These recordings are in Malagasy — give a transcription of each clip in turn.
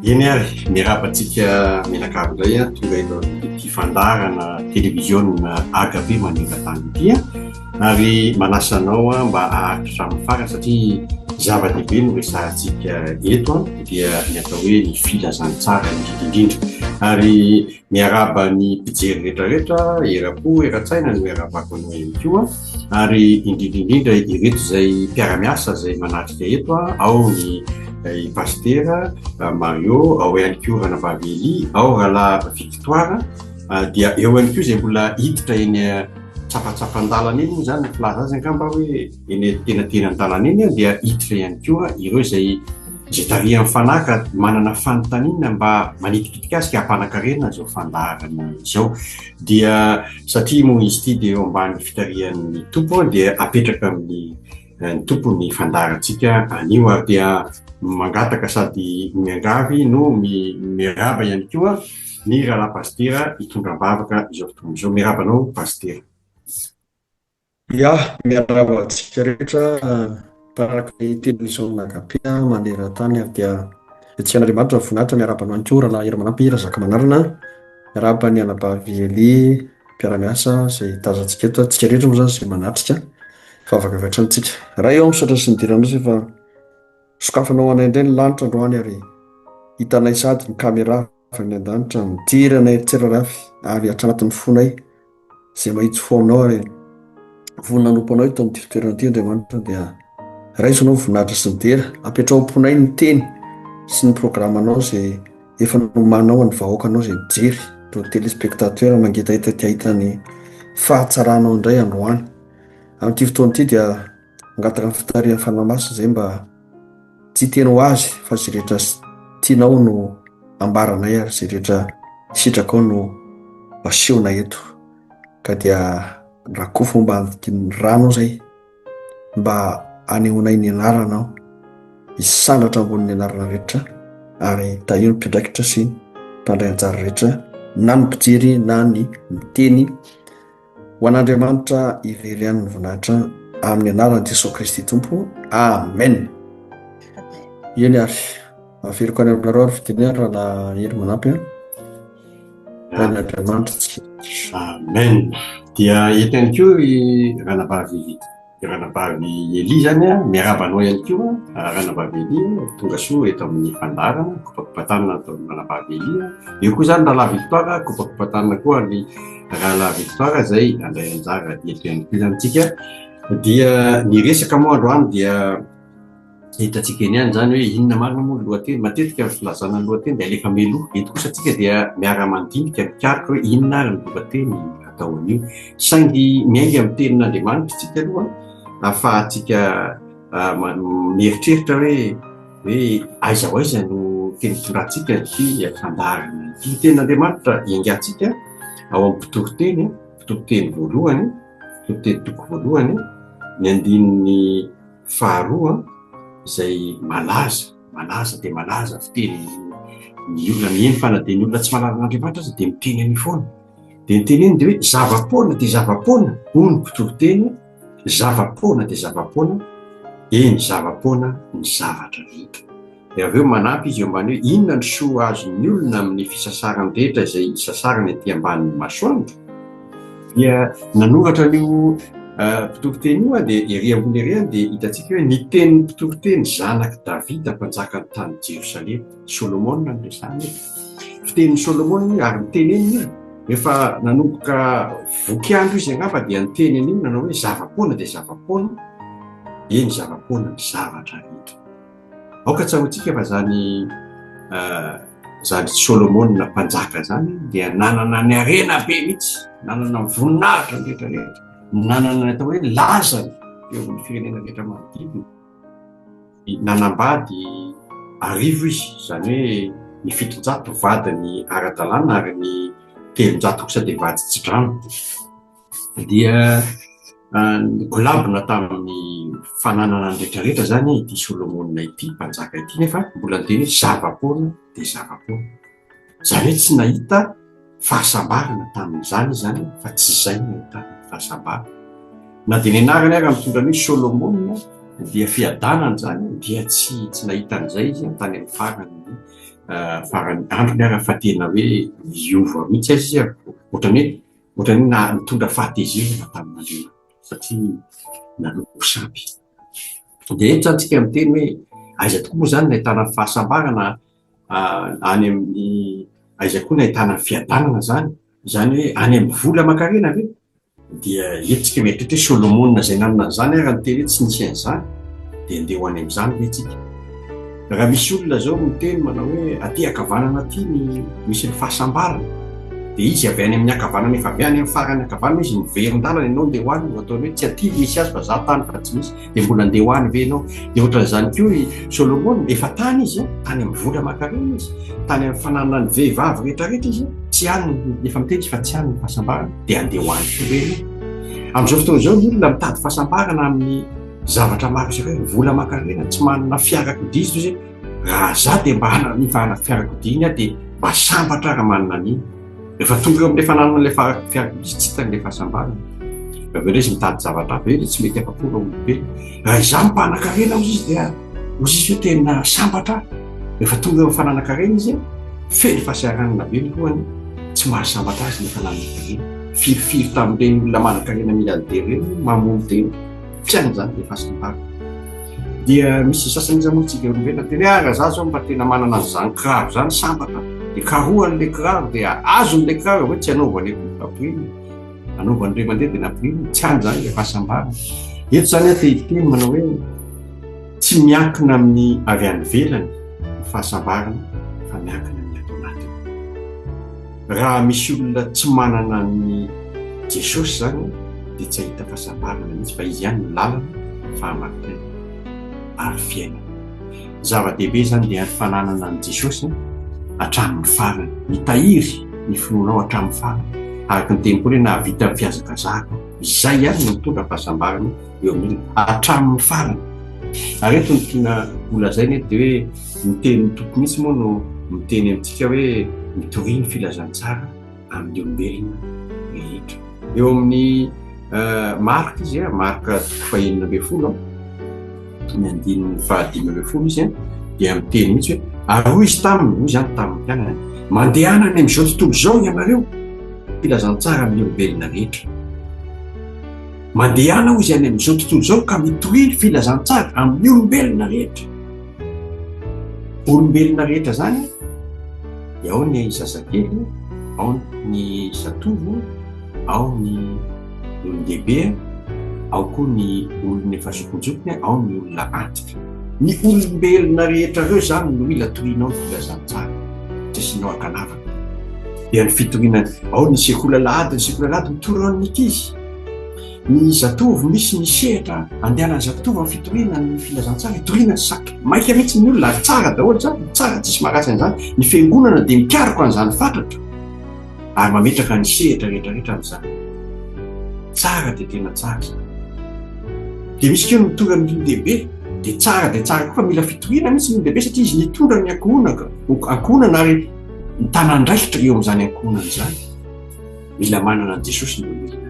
Eny ary mirapantsika mianakavy indray a tonga eto ity fandarana televiziona agabe maneran-tany ity ary manasanao mba aharitra amin'ny farany satria zava-dehibe no resahantsika eto dia ny atao hoe ny filazantsara indrindra ary miaraba ny mpijery rehetrarehetra era-po era-tsaina no miarabako anao ihany koa ary indrindrindrindra ireto izay mpiara-miasa izay manatrika eto ao ny pastera Mario, ao ihany koa Ranavavy Eli, ao Rala Victoire, dia eo ihany koa izay mbola hiditra eny tsapatsapan-dalana eny zany ny filaza azy angamba hoe eny tena an-dalana eny dia hiditra ihany koa ireo izay taria amin'ny fanaka manana fanontaniana mba manitikitika azy ka hampanankarena zao fandaharana izao dia satria moa izy ity dia eo ambany fitarian'ny tompo dia apetraka amin'ny ny tompony fandaharantsika anio ary dia mangataka sady miangavy no miraba ihany koa ny Rala Pastera hitondram-bavaka izao fotoana izao. Mirabanao Pastera. Ya, miaraba antsika rehetra taraka ny televiziona agape maneran-tany ary dia Etian'Andriamanitra voninahitra miarabanao ihany koa Rala Hery Zaka Manarina, miaraba ny Anabavy Eli mpiara-miasa izay tazantsika eto antsika rehetra moa zany izay manatrika favaka avy hatrany raha eo misaotra sy nidiranao efa sokafanao anay indray ny lanitra androany ary hitanay sady ny kamera avy ny an-danitra midiranay tserarafy ary atranatin'ny fonay izay mahitsy fo aminao ary voninahnompo anao eto amin'ny fitoerana ity Andriamanitra dia raisonao voninahitra sy nidera apetraom-ponay ny teny sy ny programanao izay efa nomanao ny vahoakanao izay mijery ireo téléspectateur mangitahitatahita ny fahatsaranao indray androany amin'ity fotoana ity dia angataka ny fitarian'ny fanahy-masina izay mba tsy teny ho azy fa izay rehetra tianao no ambaranay ary izay rehetra sitraka ao no asehonay eto ka dia rakoa fomba ny rano izay mba anehoanay ny anaranao hisandratra ambonin'ny anarana rehetra ary tahio ny mpiandraikitra sy mpandray anjara rehetra na ny mpijery na ny miteny ho an'Andriamanitra ivery ihany ny voninahitra amin'ny anaran'i Jesosy Kristy Tompo. Amen. Eny ary averiko any aminareo ary fiteny Rala Hery manampy Andriamanitra. Amen. Dia eto ihany koa Ranavavy Eli zany miarabanao ihany koa Ranavavy Eli tonga soa eto amin'ny fandarana kopakopatanana atao Ranavavy Eli eo koa zany Rala Victoire kopakopatanana koa ny Rala Victoire izay andray anjara eto ihany koa zany tsika dia ny resaka moa androany dia hitantsika eny ihany zany hoe inona marina moa lohateny matetika ny filazana ny lohateny dia alefa meloha eto kosa tsika dia miara-mandinika mikarika hoe inona ary ny lohateny atao an'io saingy miainga amin'ny tenin'Andriamanitra tsika aloha ahafahantsika mieritreritra hoe aiza ho aiza no teny tondratsika ity fandaharana ity tenin'Andriamanitra iangatsika ao amin'ny mpitoriteny voalohany mpitoriteny toko voalohany ny andininy faharoa izay malaza dia malaza fiteny ny olona mihaino fana dia ny olona tsy malaza an'Andriamanitra azy dia miteny any foana dia niteny eny dia hoe zava-poana dia zava-poana hoy ny mpitoriteny zava-poana dia zava-poana eny zava-poana ny zavatra rehetra dia avy eo manampy izy eo ambany hoe inona ny soa azon'ny olona amin'ny fisasarany rehetra izay sasarany aty ambanin'ny masoandro dia nanoratra an'io mpitoriteny io dia ery ambony ery dia hitantsika hoe ny tenin'ny mpitoriteny zanaky Davida mpanjaka ny tany Jerosalema Solomona no resahana fitenin'ny Solomona ary miteny eny rehefa nanomboka vokiandro izy angamba dia niteny eny nanao hoe zava-poana dia zava-poana eny zava-poana ny zavatra rehetra aoka tsahoantsika fa zany Solomona mpanjaka zany dia nanana ny arena be mihitsy nanana voninahitra ny rehetrarehetra nanana ny atao hoe lazany eo amin'ny firenena rehetra manodidina nanambady arivo izy zany hoe ny 700 vady ny ara-dalàna ary ny 300 kosa dia vady tsy drano dia golabona tamin'ny fananana ny rehetrarehetra zany ity Solomona ity mpanjaka ity, nefa mbola teny hoe zava-poana de zava-poana, zany hoe tsy nahita fahasambarana tamin'izany zany fa tsy izay nahita fahasambarana. Na de ny anarany ary mitondra hoe Solomona dia fiadanana zany dia tsy nahita an'izay izy tany amin'ny farany androny ary fa tena hoe miova mihitsy izy ohatrany hoe mitondra fahatezerana tamin'Andriamanitra satria naloko sampy. De eto zany tsika miteny hoe aiza tokoa moa zany nahitana fahasambarana any amin'ny aiza koa nahitana fiadanana zany hoe any amin'ny vola aman-karena ve? Dia eto tsika mieritretra hoe Solomona zay nanana zany ary ny teny hoe tsy nisy an'izany de andeha ho any amin'izany ve tsika. Raha misy olona zao miteny manao hoe aty akavanana aty misy ny fahasambarana, de izy avy any amin'ny akavanana efa avy any amin'ny farany akavanana izy miverin-dalana ianao andeha ho any, ataony hoe tsy aty misy azy fa za tany fa tsy misy, de mbola andeha ho any ve ianao? De ohatran'izany koa Solomona efa tany izy tany amin'ny vola aman-karena izy, tany amin'ny fananana ny vehivavy rehetrarehetra izy tsy any efa miteny izy fa tsy any ny fahasambarana, de andeha ho any koa ve ianao? Amin'izao fotoana izao ny olona mitady fahasambarana amin'ny zavatra maro isan-karazany, vola aman-karena, tsy manana fiarakodia izy toy raha za de mba hanana ny fiarakodia iny de mba sambatra raha manana an'iny. Rehefa tonga eo amin'ilay fananana ilay fiarakodia tsy hitan'ilay fahasambarana. Aveo izy mitady zavatra be ilay tsy mety afa-po raha olombelona. Raha izaho mmpanan-karena hozy izy dia hozy izy hoe tena sambatra. Rehefa tonga eo fanana-karena izy feno fahasaranana be ny lohany, tsy mahasambatra azy ny fanana-karena. Firifiry tamin'ireny olona manan-karena miliardaire ireny mamono teny tsy any zany le fahasambarana. Dia misy sasany izy amontsika olombelona teny raha za zao mba tena manana an'izany kiraro zany sambatra de karohan'le kiraro de azon'le kiraro hoe tsy anaovany apriny, anaovany ray mandeha de napriny, tsy any zany le fahasambarana. Eto zany teny manao hoe tsy miankina amin'ny avy any ivelany ny fahasambarana fa miankina amin'ny ato anatiny. Raha misy olona tsy manana ny Jesosy zany de tsy ahita fahasambarana mihitsy fa izy ihany ny lalana fahamarinana ary fiainana. Zava-dehibe zany dia ny fananana an' Jesosy hatramin'ny farany, mitahiry ny finoanao hatramin'ny farany, araka ny teny koa hoe nahavita amin'ny fihazakazahana, izay ihany no mitondra fahasambarana eo amin'ny hatramin'ny farany. Ary eto ny tiana olazaina eto de hoe miteny ny tompo mihitsy moa no miteny amintsika hoe mitoriany filazantsara amin'ny olombelona rehetra. Eo amin'ny marika izy marika 2:11 ny andininy 5:12 izy dia miteny mihitsy hoe ary hoy izy taminy, hoy zany tamin'ny mpianany, mandehana any amin'izao tontolo izao ianareo filazantsara amin'ny olombelona rehetra. Mandehana hoy izy any amin'izao tontolo izao ka mitoriany filazantsara amin'ny olombelona rehetra. Olombelona rehetra zany ao ny zazakely, ao ny zatovo, ao ny olon-dehibe, ao koa ny olona efa zokonjokony, ao ny olona antitra. Ny olombelona rehetra ireo zany no mila torianao ny filazantsara, tsy asianao ankanavana. Dia ny fitoriana ao ny sekolalahady, ny sekolalahady mitorao ny ankizy. Ny zatovo misy ny sehatra andehanan'ny zatovo amin'ny fitoriana ny filazantsara, hitoriana saky maika mihitsy ny olona ary tsara daholo zany, tsara tsisy maharatsy an'izany. Ny fiangonana dia mikaroka an'izany fatratra ary mametraka ny sehatra rehetrarehetra amin'izany. Tsara dia tena tsara zany. Dia misy keo mitora amin'ny olon-dehibe dia tsara koa fa mila fitoriana mihitsy ny olon-dehibe satria izy nitondra ny ankohonana ary mitanandraikitra eo amin'izany ankohonana izany. Mila manana an' Jesosy ny olombelona.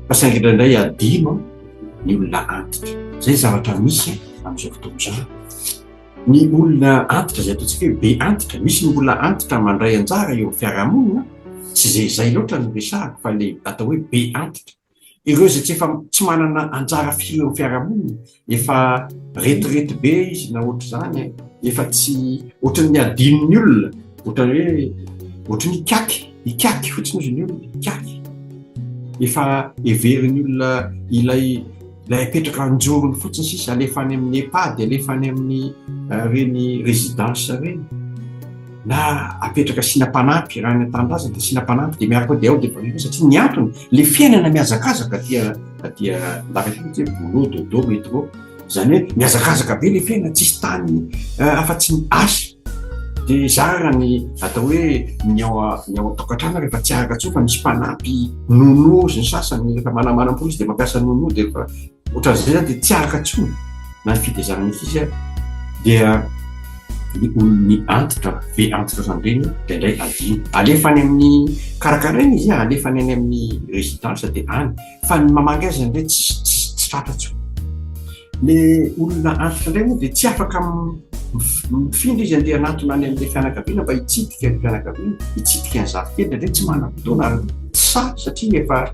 Fa saingy indraindray adino ny olona antitra. Zay zavatra misy amin'izao fotoana izao. Ny olona antitra izay ataontsika hoe be antitra, misy ny olona antitra mandray anjara eo amin'ny fiarahamonina, tsy zay loatra no resahako fa le atao hoe be antitra. Ireo zay tsy manana anjara firy eo amin'ny fiarahamonina, efa retirety be izy na ohatra zany, efa tsy ohatran'ny adinon'ny olona, ohatran'ny ikaky fotsiny izy ny olona, ikaky. Efa everin'ny olona ilay apetraka anjorony fotsiny sisa, alefa any amin'ny EHPAD, alefa any amin'ny reny résidence reny, na apetraka sinam-panampy raha ny an-tanindrazana dia sinam-panampy dia miaraka dia ao dia efa satria ny antony le fiainana mihazakazaka dia laraky boulot dodo métro, zany hoe mihazakazaka be le fiainana, tsisy tany afa-tsy ny asa. dia zarany atao hoe ny ao tokantrano rehefa tsy araka tsofa misy mpanampy nono sy ny sasany rehefa manamanam-polo izy dia mampiasa nono dia rehefa ohatran'izay zany dia tsy araka tsony na ny fitezana misy izy dia ny antitra ve antitra zany reny dia indray adino alefany amin'ny karakaraina izy alefany any amin'ny résidence dia any fa ny mamaky azy indray tsy tratra tsony. Le olona antitra indray moa dia tsy afaka mifindra izy andeha anatona any amin'ilay fianakaviana mba hitsitika ny fianakaviana, hitsitika ny zafikely indray tsy manam-potoana sa satria efa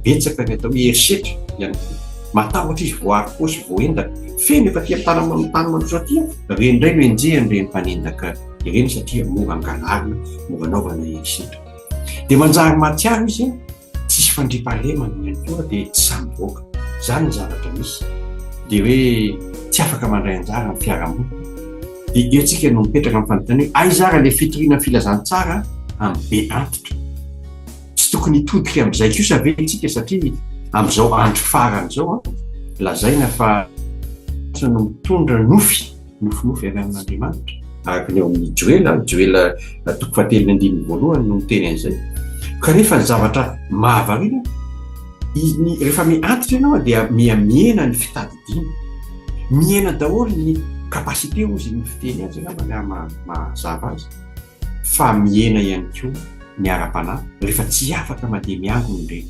betsaka ny atao hoe herisetra ihany koa. Matahotra izy voary koa sy voendaka feno efa tia tany manotra tia reny indray no enjehany reny mpanendaka ireny satria mora angalarina, mora anaovana herisetra. Dia manjary mahatsiaro izy tsisy fandriam-pahalemana ihany koa dia tsy samboaka. Zany ny zavatra misy dia hoe tsy afaka mandray anjara amin'ny fiarahamonina. Dia eo tsika no mipetraka amin'ny fanontaniana hoe aizara ilay fitoriana filazantsara amin'ny be antitra. Tsy tokony hitodika amin'izay kosa ve tsika satria amin'izao andro farany izao lazaina fa no mitondra nofy avy amin'Andriamanitra araka ny eo amin'ny Joela toko fahatelo ny andininy voalohany no miteny an'izay. Kanefa ny zavatra mahavariana rehefa miantitra ianao dia miena ny fitadidiana, miena daholo ny kapasite ozy ny fiteny azy angamba mazava azy, fa miena ihany koa ny ara-panahy rehefa tsy afaka mandeha miangony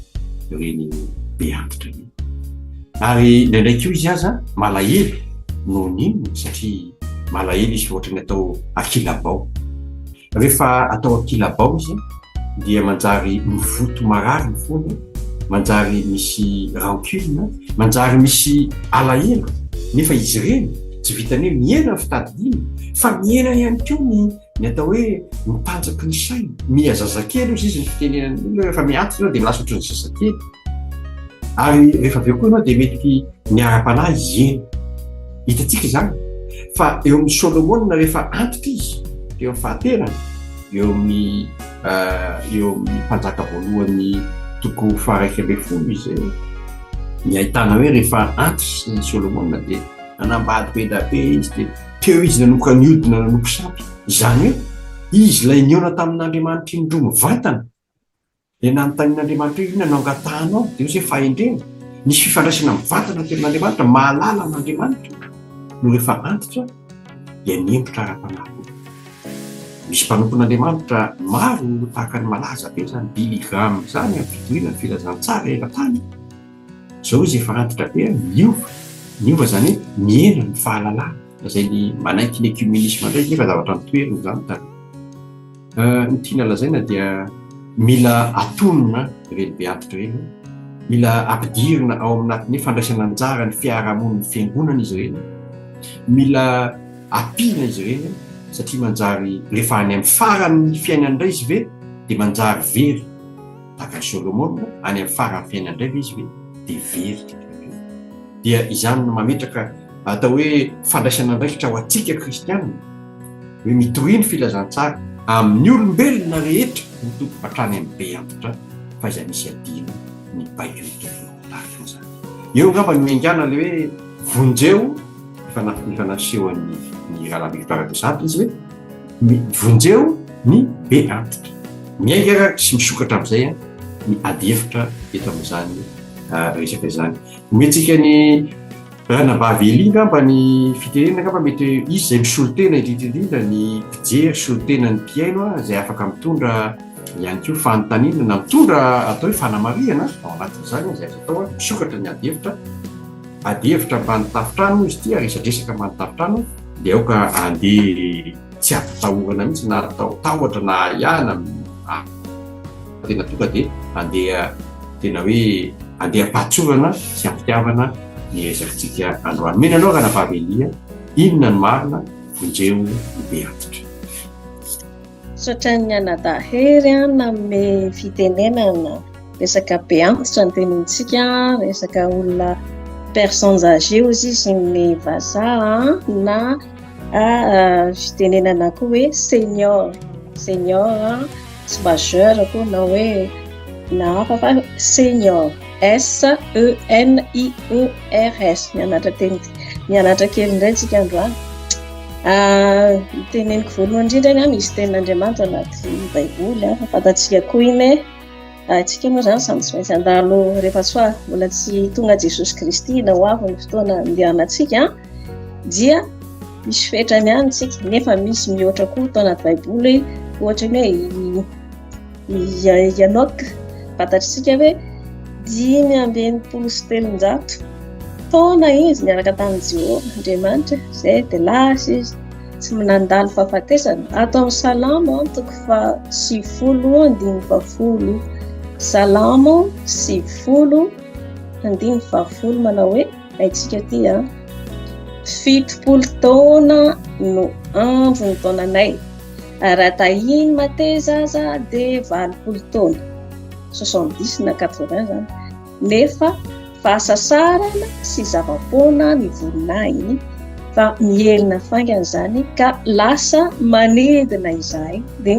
reny be antitra iny. Ary indraindray koa izy aza malahelo noho n'inona satria malahelo izy ohatrany atao akilabao. Rehefa atao akilabao izy dia manjary mivoto marary ny fony, manjary misy rancune, manjary misy alahelo, nefa izy ireny tsy vitany hoe miena ny fitadidiana fa miena ihany koa ny atao hoe mitanjaky ny saina, mihazazakely izy ny fitenenany rehefa miantitra dia milasa ohatran'ny zazakely. Ary rehefa aveo koa ianao dia mety ny ara-panahy iena. Hitantsika izany fa eo amin'ny Solomona rehefa antitra izy eo amin'ny fahaterany eo amin'ny mpanjaka voalohany toko faha-raika ambin'ny folo izy ny ahitana hoe rehefa antitra ny Solomona dia nanambady be da be izy dia teo izy nanoka niodina nanoko sampy. Izany hoe izy ilay niona tamin'Andriamanitra indro mivantana dia nanontanian'Andriamanitra hoe inona no angatahanao dia hoe fahendrena nisy fifandraisana mivantana teo amin'Andriamanitra, mahalala amin'Andriamanitra no rehefa antitra dia niembotra ara-panahy. Misy mpanompon'Andriamanitra maro tahaka ny malaza be zany Billy Graham zany amin'ny fitoriana ny filazantsara eran-tany. Izao izy efa antitra be niova zany hoe miena ny fahalalana izay ny manaiky ny ecumenisme indray nefa zavatra mitoeriny zany tany. Ny tiana lazaina dia mila atonona ireny be antitra ireny, mila ampidirina ao anatin'ny fandraisana anjara ny fiarahamoniny fiangonana izy ireny, mila ampiana izy ireny satria manjary rehefa any amin'ny faran'ny fiainana indray izy ve dia manjary very tahaka ny Solomona, any amin'ny faran'ny fiainana indray ve izy ve dia very. Dia izany no mametraka atao hoe fandraisana andraikitra ho antsika kristianina hoe mitohiny filazantsara amin'ny olombelona rehetra mitoko hatrany amin'ny be antitra fa izay misy adino ny baikoitofotahaka izany. Eo ngamba ny miaingana le hoe vonjeo ifanaseho ny rahalahy Victoire de Sante izy hoe vonjeo ny be antitra. Miainga sy misokatra amin'izay ny ady hevitra eto amin'izany resaka izany. Ometsika ny ranavavy Elia ngamba ny fitenena ngamba mety izy izay misolotena indrindrindrindra ny mpijery solotena ny mpiaino izay afaka mitondra ihany koa fanontaniana na mitondra atao hoe fanamariana ao anatin'izany izay atao misokatra ny ady hevitra ambany tafitrano izy ity resadresaka ambany tafitrano dia aoka andeha tsy ampitahorana mihitsy na tahotra na ihana tena tonga dia andeha tena hoe andeha ampatsorana sy ampitiavana ny resakantsika androany. Mena anao ranavavy Elia, inona ny marina vonjeo ny be antitra? Satria anadahery nanome fitenenana resaka be antitra ny tenintsika, resaka olona personnes âgées ozy sy ny vazaha na fitenenana koa hoe senior sy majeur koa na hoe na hafa fa senior SENIORS mianatra kely indray tsika androany. Teneniko voalohany indrindra misy tenin'Andriamanitra anaty baiboly fantatsika koa iny tsika moa zany samy tsy maintsy andalo rehefa soa mbola tsy tonga Jesosy Kristy na ho avy ny fotoana andehanantsika dia misy fetrany ihany tsika nefa misy mihoatra koa tao anaty baiboly ohatra ny hoe Enoka fantatritsika hoe 513 taona izy niaraka tamin'i Jehovah Andriamanitra zay dia lasa izy tsy nandalo fahafatesana. Ato amin'ny Salamo 7:10 Salamo 7:10 manao hoe haitsika ty 70 taona no andro ny taonanay raha tahiny mateza aza dia 80 taona 70 na 80 zany nefa fahasasarana sy zava-poana ny volonay fa mielina faingana zany ka lasa manidina izahay dia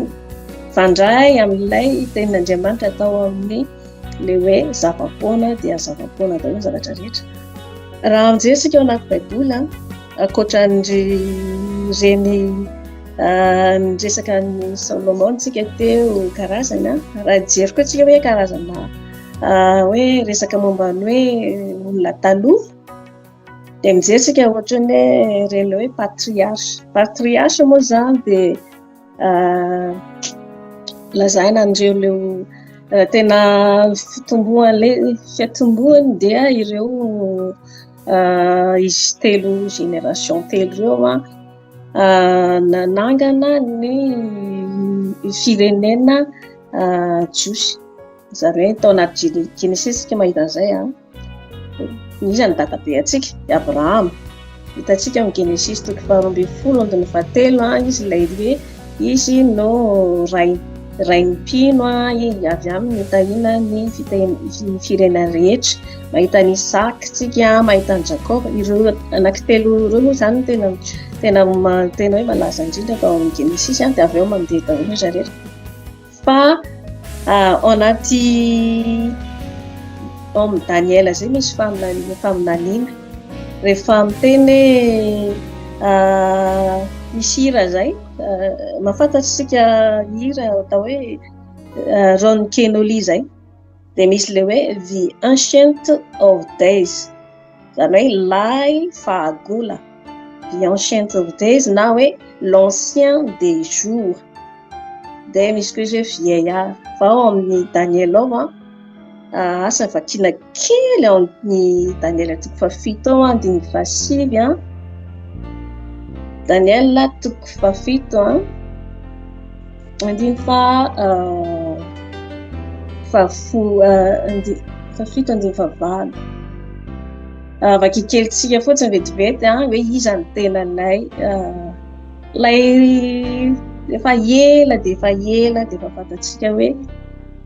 fandray amin'ilay tenin'Andriamanitra atao amin'ny le hoe zava-poana dia zava-poana daholo zavatra rehetra. Raha mijerisika ao anaty baiboly ankoatran'ireny resaka ny Salomon tsika teo karazany raha jery koa tsika hoe karazana hoe resaka momba ny hoe olona taloha dia mijerisika ohatra ny hoe ireny hoe patriarche moa zany dia lazaina an'ireo leo tena fiatombohany dia ireo izy telo génération telo ireo nanangana ny firenena jiosy zareo tao anaty Genesis mahita an'izay izy ny databe atsika Abraham hitantsika amin'ny Genesis 12:7 izy ilay hoe izy no rainy mpino avy amin'ny tahina ny firenena rehetra. Mahita ny Isaac tsika mahita ny Jacob ireo anankitelo ireo zany tena hoe malaza indrindra tao amin'ny Genesis dia avy eo mandeha daholo zareo fa ao anaty ao amin'ny Daniela zay misy faminaniana rehefa miteny misy hira zay mahafantatsika hira atao hoe Ron Kenoli zay dia misy le hoe the ancient of days zany hoe lay fahagola the ancient of days na hoe l'ancien des jours dia misy koa izy hoe vieillard fa ao amin'ny Daniel ao asa vakiana kely ao amin'ny Daniel 7:7 Daniel 7:7 vakikelitsika fotsiny vetivety hoe iza ny tenanay lay efa ela dia efa fantatsika hoe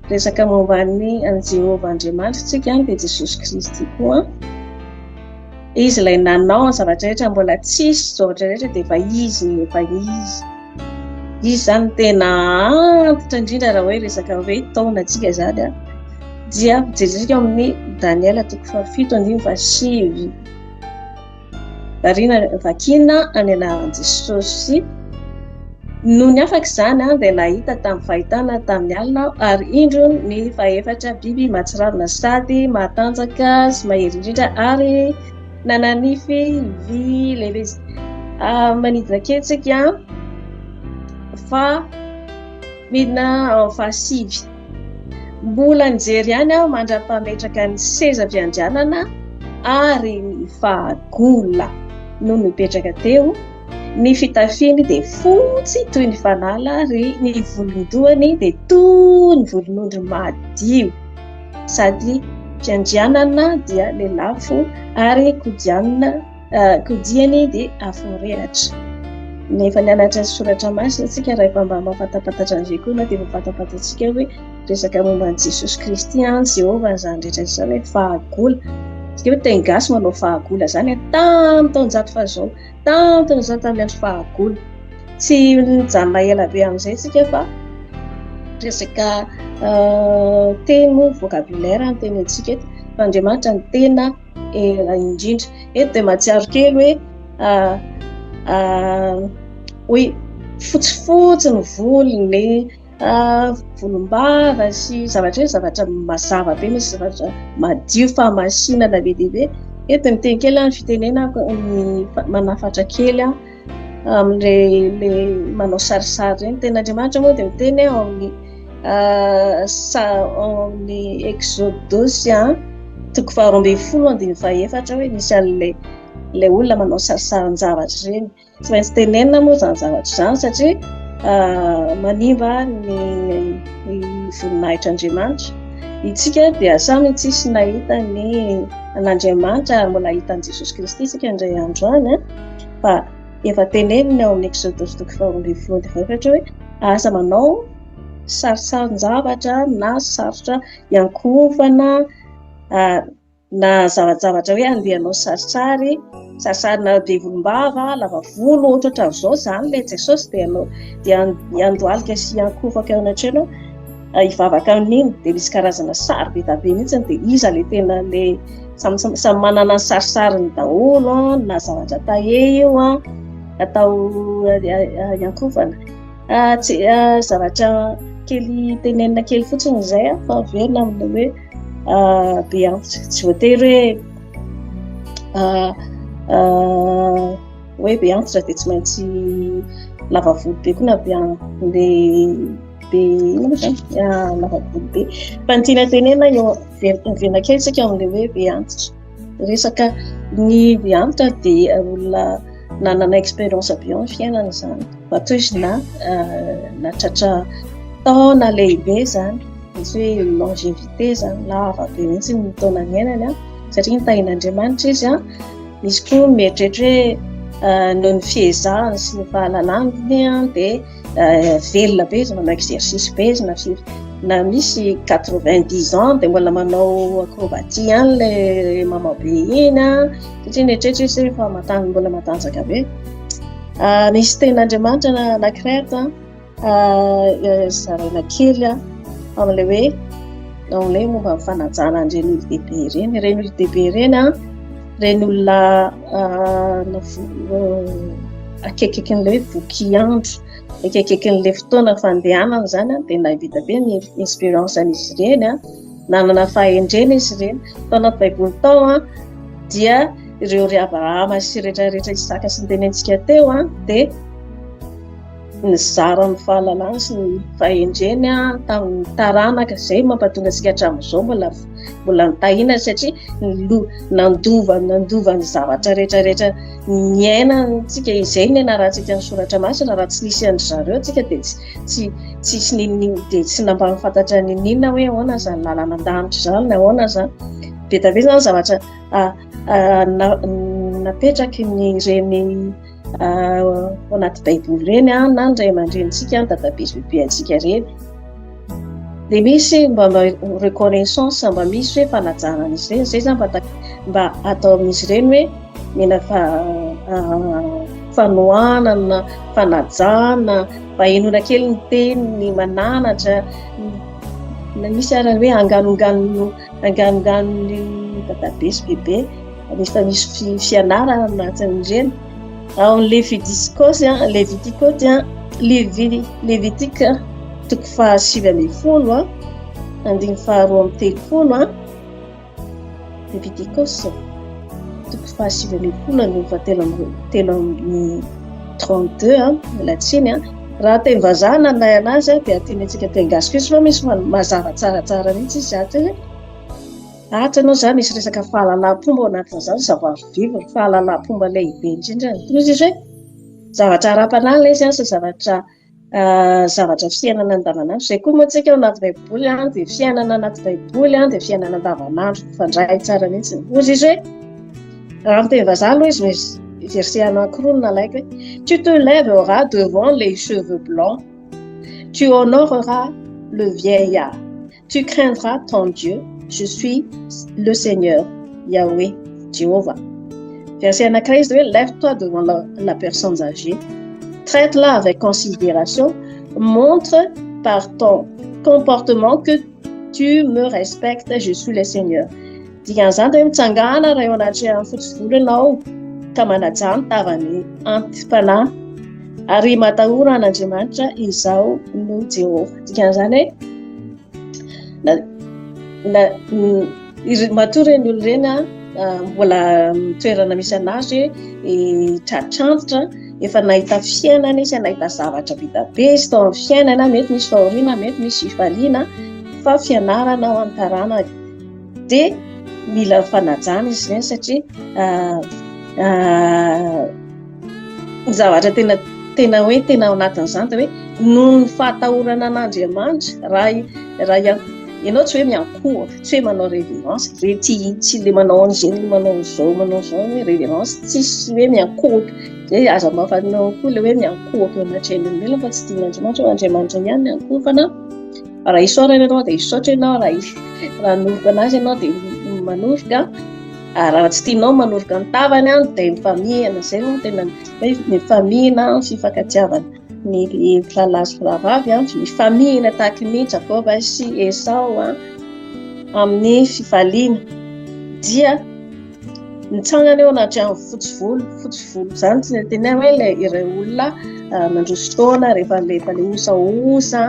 resaka momba ny Jehovah Andriamanitra tsika dia Jesosy Kristy koa izy ilay nanao ny zavatra rehetra mbola tsisy zavatra rehetra dia efa izy zany tena antitra indrindra raha hoe resaka hoe taonantsika zany dia jerisika amin'ny Daniel 7:7 variana vakina any anaran'i Jesosy no ny afaka izany dia nahita tamin'ny fahitana tamin'ny alina ary indro ny faefatra biby mahatsiravina sady matanjaka sy mahery indrindra ary nananify vy lehibe manidina ketsika fa midina fahasivy mbola nijery ihany mandra-pametraka ny seza fiandrianana ary ny fahagola no mipetraka teo ny fitafiny dia fotsy toy ny fanala ary ny volondohany dia toy ny volon'ondry madio sady fiandrianana dia lelafo ary kodiany dia afo-rehatra. Nefa nianatra soratra masina tsika rehefa mba mahafatapatatra an'izay koa na dia mahafatapatatsika hoe resaka momba an'i Jesosy Kristy Jehovah zany rehetra izany hoe fahagola tsika hoe teny gasy manao fahagola zany tamin'ny taonjato fa zao tamin'ny andro fahagola tsy nijanona ela be amin'izay tsika fa resaka teny vocabulaire ny teny antsika eto fa Andriamanitra ny tena indrindra eto dia mahatsiaro kely hoe hoe fotsifotsy ny volony, volombava sy zavatra hoe zavatra mazava be, misy zavatra madio fa masinana be dia be. Eto miteny kely ny fitenenako manafatra kely amin'le manao sarisary reny. Tenin'Andriamanitra moa dia miteny ao amin'ny Exode 2 toko 12:14 hoe nisy an'le olona manao sarisarin-javatra reny. Tsy maintsy tenenina moa zany zavatra zany satria manimba ny voninahitran'Andriamanitra. Itsika dia samy tsisy nahita n'Andriamanitra ary mbola hitan'i Jesosy Kristy isika indray andro any fa efa tenenina ao amin'ny Exode 12:14 hoe aza manao sarisarin-javatra na sarotra iankofana na zavatra hoe andehanao sarisarina be volombava, lava volo, ohatra zao zany le Jesosy dia andohalika sy iankofaka ao anatrehana hivavaka amin'iny dia misy karazana sary be dia be mihitsy dia iza le tena le samy manana ny sarisariny daholo na zavatra tahe io atao iankofana. Zavatra kely tenenina kely fotsiny izay fa averina amin'le hoe be antitra, tsy voatery hoe be antitra dia tsy maintsy lava volo be koa na be lava volo be. Fa ny tiana tenenina eo verina kely isika amin'le hoe be antitra. Resaka ny be antitra dia olona nanana expérience be amin'ny fiainana zany, toy na tratra taona lehibe zany, misy hoe longévité zany, lava be mihitsy ny taona miainany satria nitahin'Andriamanitra izy. Misy koa mieritreritra hoe noho ny fiezahany sy ny fahalalany dia velona be izy, manao exercice be izy, na misy 90 ans dia mbola manao acrobatie ihany le mama be iny satria mieritreritra izy fa mbola matanjaka be. Misy tenin'Andriamanitra anankiray zaraina kely amin'ilay momba ny fanajana an'ireny olon-dehibe ireny, reny olona akaikin'ilay boky andro, akaikin'ilay fotoana fandehanana zany dia navita be ny inspiration an'izy ireny, nanana fahendrena izy ireny. Tao anaty baiboly tao dia ireo ry Abrahama sy rehetrarehetra Isaka sy ny tenentsika teo dia nizara ny fahalalana sy ny fahendreny tamin'ny taranaka izay mampatonga antsika hatramin'izao mbola nitahiana satria nandova ny zavatra rehetrarehetra niainantsika izay ny anarantsika ny soratra masina. Raha tsy nisy andry zareo tsika dia tsy namba mifantatra ninina hoe ahoana zany lalana an-danitra zany na ahoana zany. Be dia be zany zavatra napetraky ny reny ao anaty baiboly reny na ny ray aman-drenitsika ny dadabe sy bebentsika reny. Dia misy mba reconnaissance, mba misy hoe fanajana an'izy ireny, izay zany mba atao amin'izy ireny hoe mena fanohanana, fanajana, mba henona kely ny teny, ny mananatra, misy arany hoe anganonganon'ny dadabe sy bebe, misy fianarana anatin'ireny. Ao amin'ny Levitika toko 7:10, andiny 2:30, Levitikos toko 7:10 32 latsiny. Raha teny vazana nday anazy dia tenentsika teny gasy kosa fa misy mazava tsaratsara mihitsy izy ato hoe atranao zany misy resaka fahalalam-pomba ao anatin'izany, zava-viva, fahalalam-pomba lehibe indrindra. Izy hoe zavatra ara-panala izy sy zavatra fiainana andavanandro. Izay koa moa tsika ao anaty baiboly dia fiainana anaty baiboly dia fiainana andavanandro mifandray tsara mihitsy. Izy hoe raha miteny vazaha aloha izy verset anankiroa nalaiko hoe tu te lèveras devant les cheveux blancs, tu honoreras le vieillard, tu craindras ton Dieu, je suis le Seigneur, Yahweh, Jéhovah. Verset anankiray izy hoe lève-toi devant la personne âgée, traite-la avec considération, montre par ton comportement que tu me respectes, je suis le Seigneur. Dikan'izany dia mitsangana raha eo anaty fotsy volo ianao ka manaja ny tavany antim-panahy ary matahora an'Andriamanitra izao no Jehovah. Dikan'izany hoe matory ny olo ireny mbola toerana misy anazy tratrantotra efa nahita fiainana izy, nahita zavatra vita be izy tao amin'ny fiainana, mety misy fahoriana, mety misy fifaliana, fa fianarana ho an'ny taranaka dia mila fanajana izy ireny satria ny zavatra tena hoe tena ao anatin'izany dia hoe noho ny fahatahorana an'Andriamanitra raha ianao tsy hoe miankohaka, tsy hoe manao révérence, tsy le manao an'izay manao izao hoe révérence, tsisy hoe miankohaka dia aza mahafanao koa le hoe miankohaka eo anatrehany olombelona fa tsy tian'Andriamanitra ho Andriamanitra ihany ny ankofana. Raha isaorana ianao dia isaotra ianao, raha noroka anazy ianao dia manoroka, raha tsy tianao manoroka ny tavany dia mifamihana, izay no tena hoe mifamihana, fifankatiavana ny lalahy sy rahavavy mifamihana tahaka ny Jakoba sy Esau amin'ny fifaliana dia nitsangana eo anaty trano fotsy volo izany tsy tena hoe ireo olona mandroso taona rehefa le osaosa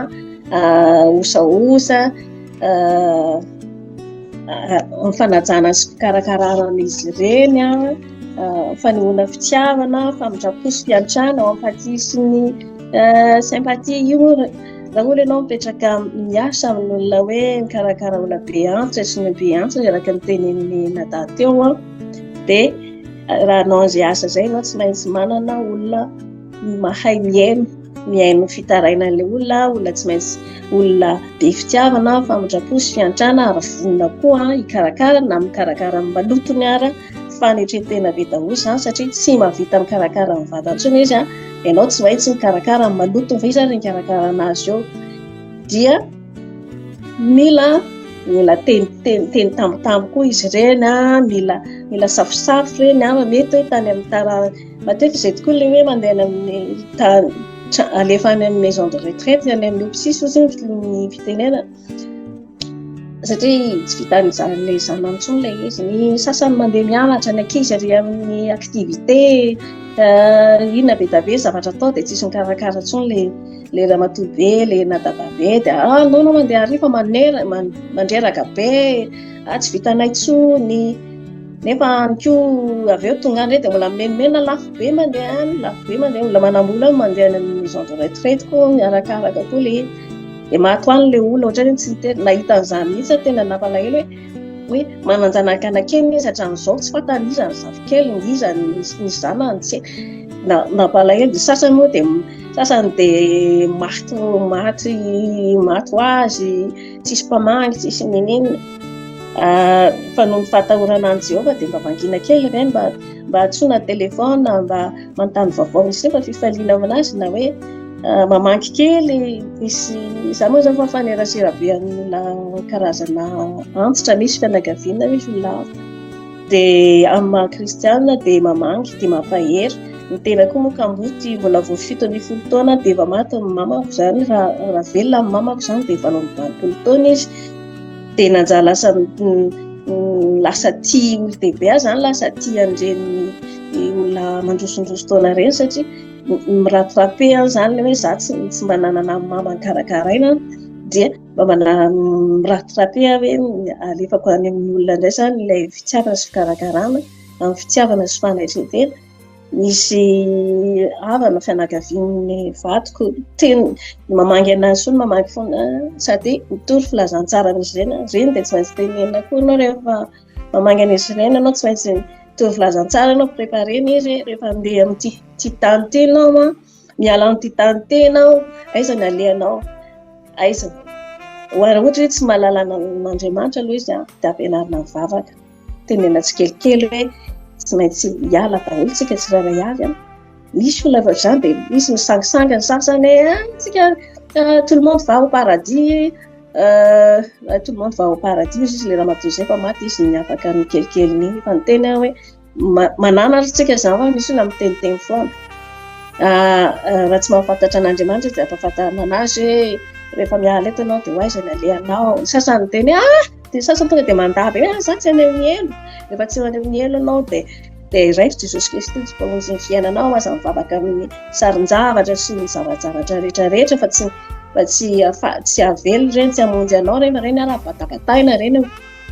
fanajana sy fikarakarana izy ireny, fanehoana fitiavana, famindrapo sy fiantrana ao amin'ny faty sy ny sympathie. Io raha ohatra ianao mipetraka miasa amin'olona hoe mikarakara olona be antitra sy ny be antitra araka ny tenenin'ny nadady teo dia raha anao an'izay asa izay ianao tsy maintsy manana olona mahay miaino fitarainan'ilay olona tsy maintsy olona be fitiavana, famindrapo sy fiantrana, ary vonona koa hikarakara na mikarakara amin'ny malotony ara fanetretena be daholo izany satria tsy mahavita mikarakara amin'ny vatany intsony izy ianao tsy maintsy mikarakara amin'ny malotony fa izy ary mikarakara anazy eo dia mila teny tambitamby koa izy ireny, mila safosafo ireny mety hoe tany amin'ny tarana matetika izay tokoa le hoe mandeha amin'ny tany alefa any amin'ny maison de retraite, any amin'ny opsisy ozy ny fitenena satria tsy vitan'izany zanany intsony ilay izy. Ny sasany mandeha mianatra, ny ankizy ary amin'ny activité inona be da be zavatra atao dia tsisy mikarakara intsony le ramatoa be, le nadada be dia anao mandeha hariva mandreraka be, tsy vitanay intsony nefa koa avy eo tonga any dia mbola menimena lafo be mandeha mbola manambola mandeha any amin'ny maison de retraite koa miarakaraka koa le dia maty hoany le olona ohatrany tsy nahita an'izany mihitsy tena nampalahelo hoe mananjanaka anakeny izy hatramin'izao tsy fantany iza ny zafikely ny iza ny zanany tsy nampalahelo. Dia sasany moa dia maty ho azy, tsisy mpamangy, tsisy ninina fa noho ny fahatahorana an'i Jehovah dia mba vangina kely ireny mba antsoina telefona mba manontany vaovao misy fa fifaliana aminazy na hoe mamangy kely misy izany moa zany fa fanerasera be amin'olona karazana antitra misy fianakaviana misy olona dia amin'ny maha kristianina dia mamangy dia mampahery. Ny tena koa moa kamboty mbola vao 17 taona dia efa maty ny mamako izany, raha velona amin'ny mamako izany dia efa 20 taona izy dia nanjara lasa tia olon-dehibe izany, lasa tia an'ireny olona mandrosondroso taona ireny satria mirapirape izany le hoe za tsy mba nanana mama nikarakaraina dia mba mirapirape hoe alefako any amin'ny olona indray izany ilay fitiavana sy fikarakarana amin'ny fitiavana sy fanaitretena. Misy havana fianakavian'ny vadiko teny mamangy anazy sy mamangy foana sady mitory filazantsara amin'izy ireny dia tsy maintsy tenenina koa ianao rehefa mamangy an'izy ireny ianao tsy maintsy mitory filazantsara ianao préparena izy rehefa andeha amin'ny ty tany ty ianao miala amin'ity tany ty ianao aiza ny alehanao aiza ohatra hoe tsy mahalala n'Andriamanitra aloha izy dia ampianarina mivavaka tenena tsikelikely hoe tsy maintsy hiala daholo tsika tsy raray avy misy olona efa izany dia misy misangisanga ny sasany tsika tout le monde va au paradis tout le monde va au paradis izy le ramatoa izay fa maty izy ny afaka ny kelikely ny fa ny tena hoe manana ary tsika izany fa misy olona miteniteny foana raha tsy mahafantatra an'Andriamanitra dia ampahafantarina anazy hoe rehefa miala eto ianao dia ho aiza ny alehanao. Ny sasany teny dia sasany tonga dia mandava za tsy any amin'ny elo, rehefa tsy any amin'ny elo ianao dia dia raisy Jesosy Kristy tsy mpamonjy ny fiainanao aza mivavaka amin'ny sarin-javatra sy ny zavajavatra rehetrarehetra fa tsy avelo reny tsy hamonjy anao reny reny ara-batapataina reny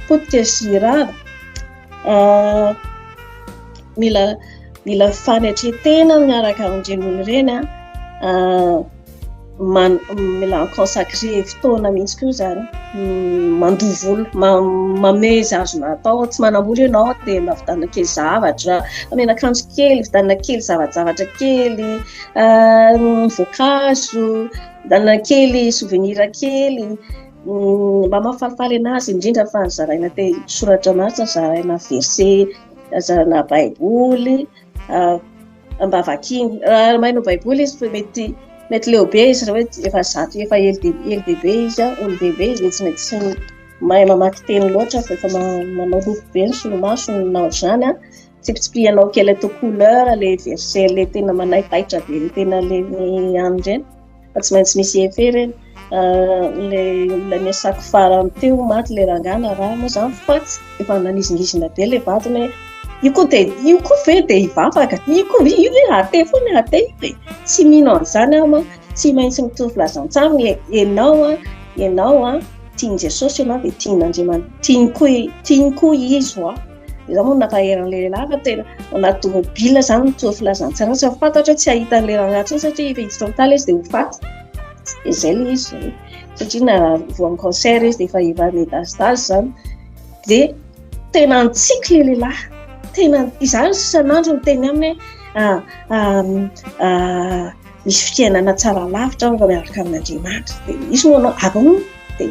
potika sy rava mila fanetretena miaraka amin'ireny reny mila consacré fotoana mihitsy koa zany mandovolo mameza azona atao tsy manambory ianao dia mahavitana kely zavatra amenakanjo kely vitanina kely zavajavatra kely voankazo vitanina kely souvenir kely mba mahafalifaly anazy indrindra fa zaraina te soratra marina zaraina verset zarana baiboly mba vakiny raha maino baiboly izy fa mety lehibe izy raha hoe efa zato efa ely-dehibe izy olo-dehibe izy tsy mety sy mahay mamaky teny loatra fa efa manao loko be ny solomaso nao zany tsipitsipihanao kely atao couleur le verset le tena manaipaitra be le tena le any reny fa tsy maintsy misy efe reny le miasako farany teo maty le rangana raha moa zany fa efa nanizingizina be le vatiny io koa ve dia hivavaka io ate foana ate io tsy mino an'izany ama tsy maintsy mitovy lazantsaviny ianao tiany Jesosy ianao dia tian'Andriamanitra tiany koa izy za moa nampaheran'le lehilahy fa tena anaty tomobila zany mitovy lazantsara tsy fantatra tsy ahitan'le rangatsiny satria efa hiditra amin'ny tala izy dia ho faty izay le izy satria na voan'ny concert izy dia efa iva médastage zany dia tena antsiky le lehilahy tena izany sanandro miteny aminy misy fiainana tsara lavitra mba miaraka amin'Andriamanitra dia izy moa anao dia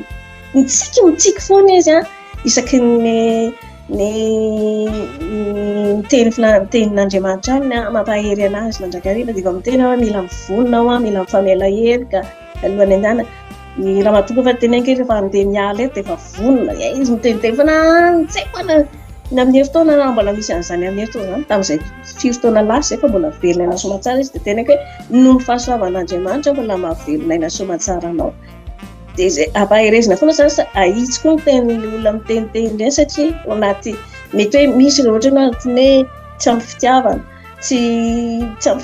mitsiky foana izy isaky ny tenin'Andriamanitra aminy mampahery anazy mandrakariva dia efa miteny hoe mila mivonona mila mifamela herika alohan'ny andana ny raha matoka fa teny anke rehefa andeha miala eto dia efa vonona izy miteny fa natsekoana ny amin'ny heritaona raha mbola misy an'izany amin'ny heritaona zany tamin'izay firotaona lasa efa mbola velona somatsara izy dia tena hoe no ny fahasoavan'Andriamanitra mbola mahavelona somatsara anao dia izay ampaherezina foana zany ahitsy koa miten'olona miteniteny ireny satria anaty mety hoe misy rehetra ohatra hoe tsy ampy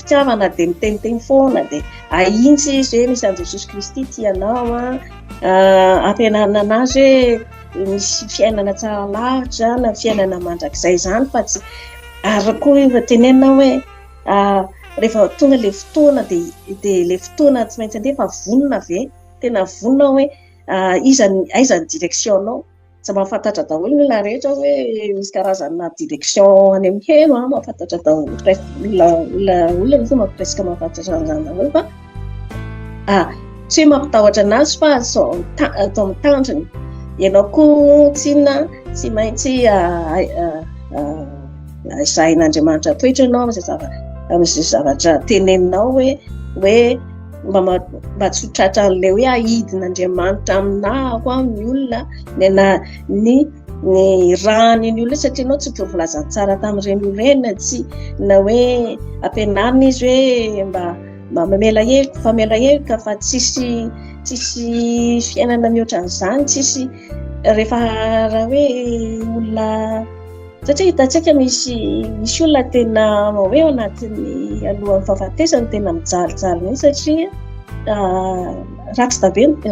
fitiavana dia miteniteny foana dia ahitsy izy hoe misy an'i Jesosy Kristy tianao ampianarina anazy hoe misy fiainana tsara lavitra na fiainana mandrakizay zany fa tsy ary koa efa tenenina hoe rehefa tonga le fotoana dia le fotoana tsy maintsy andeha fa vonona ve tena vonona hoe aizany direction-nao tsy mahafantatra daholo ny olona rehetra hoe misy karazana direction any amin'ny heno mahafantatra daholo olona presque mahafantatra an'izany daholo fa tsy hoe mampitahotra anazy fa atao mitandriny ianao koa tsy maintsy zahin'Andriamanitra toetra ianao amin'izay zavatra teneninao hoe mba tsy ho tratra an'le hoe ahidin'Andriamanitra aminahako amin'ny olona ny rahan'iny olona satria ianao tsy mitovy lazantsara tamin'ireny olona tsy na hoe ampianarina izy hoe mba mamela herika fa tsisy fiainana mihoatra an'izany tsisy rehefa raha hoe olona satria hitantsika misy olona tena hoe anatin'ny alohan'ny fahafatesany tena mijalijaly mihitsy satria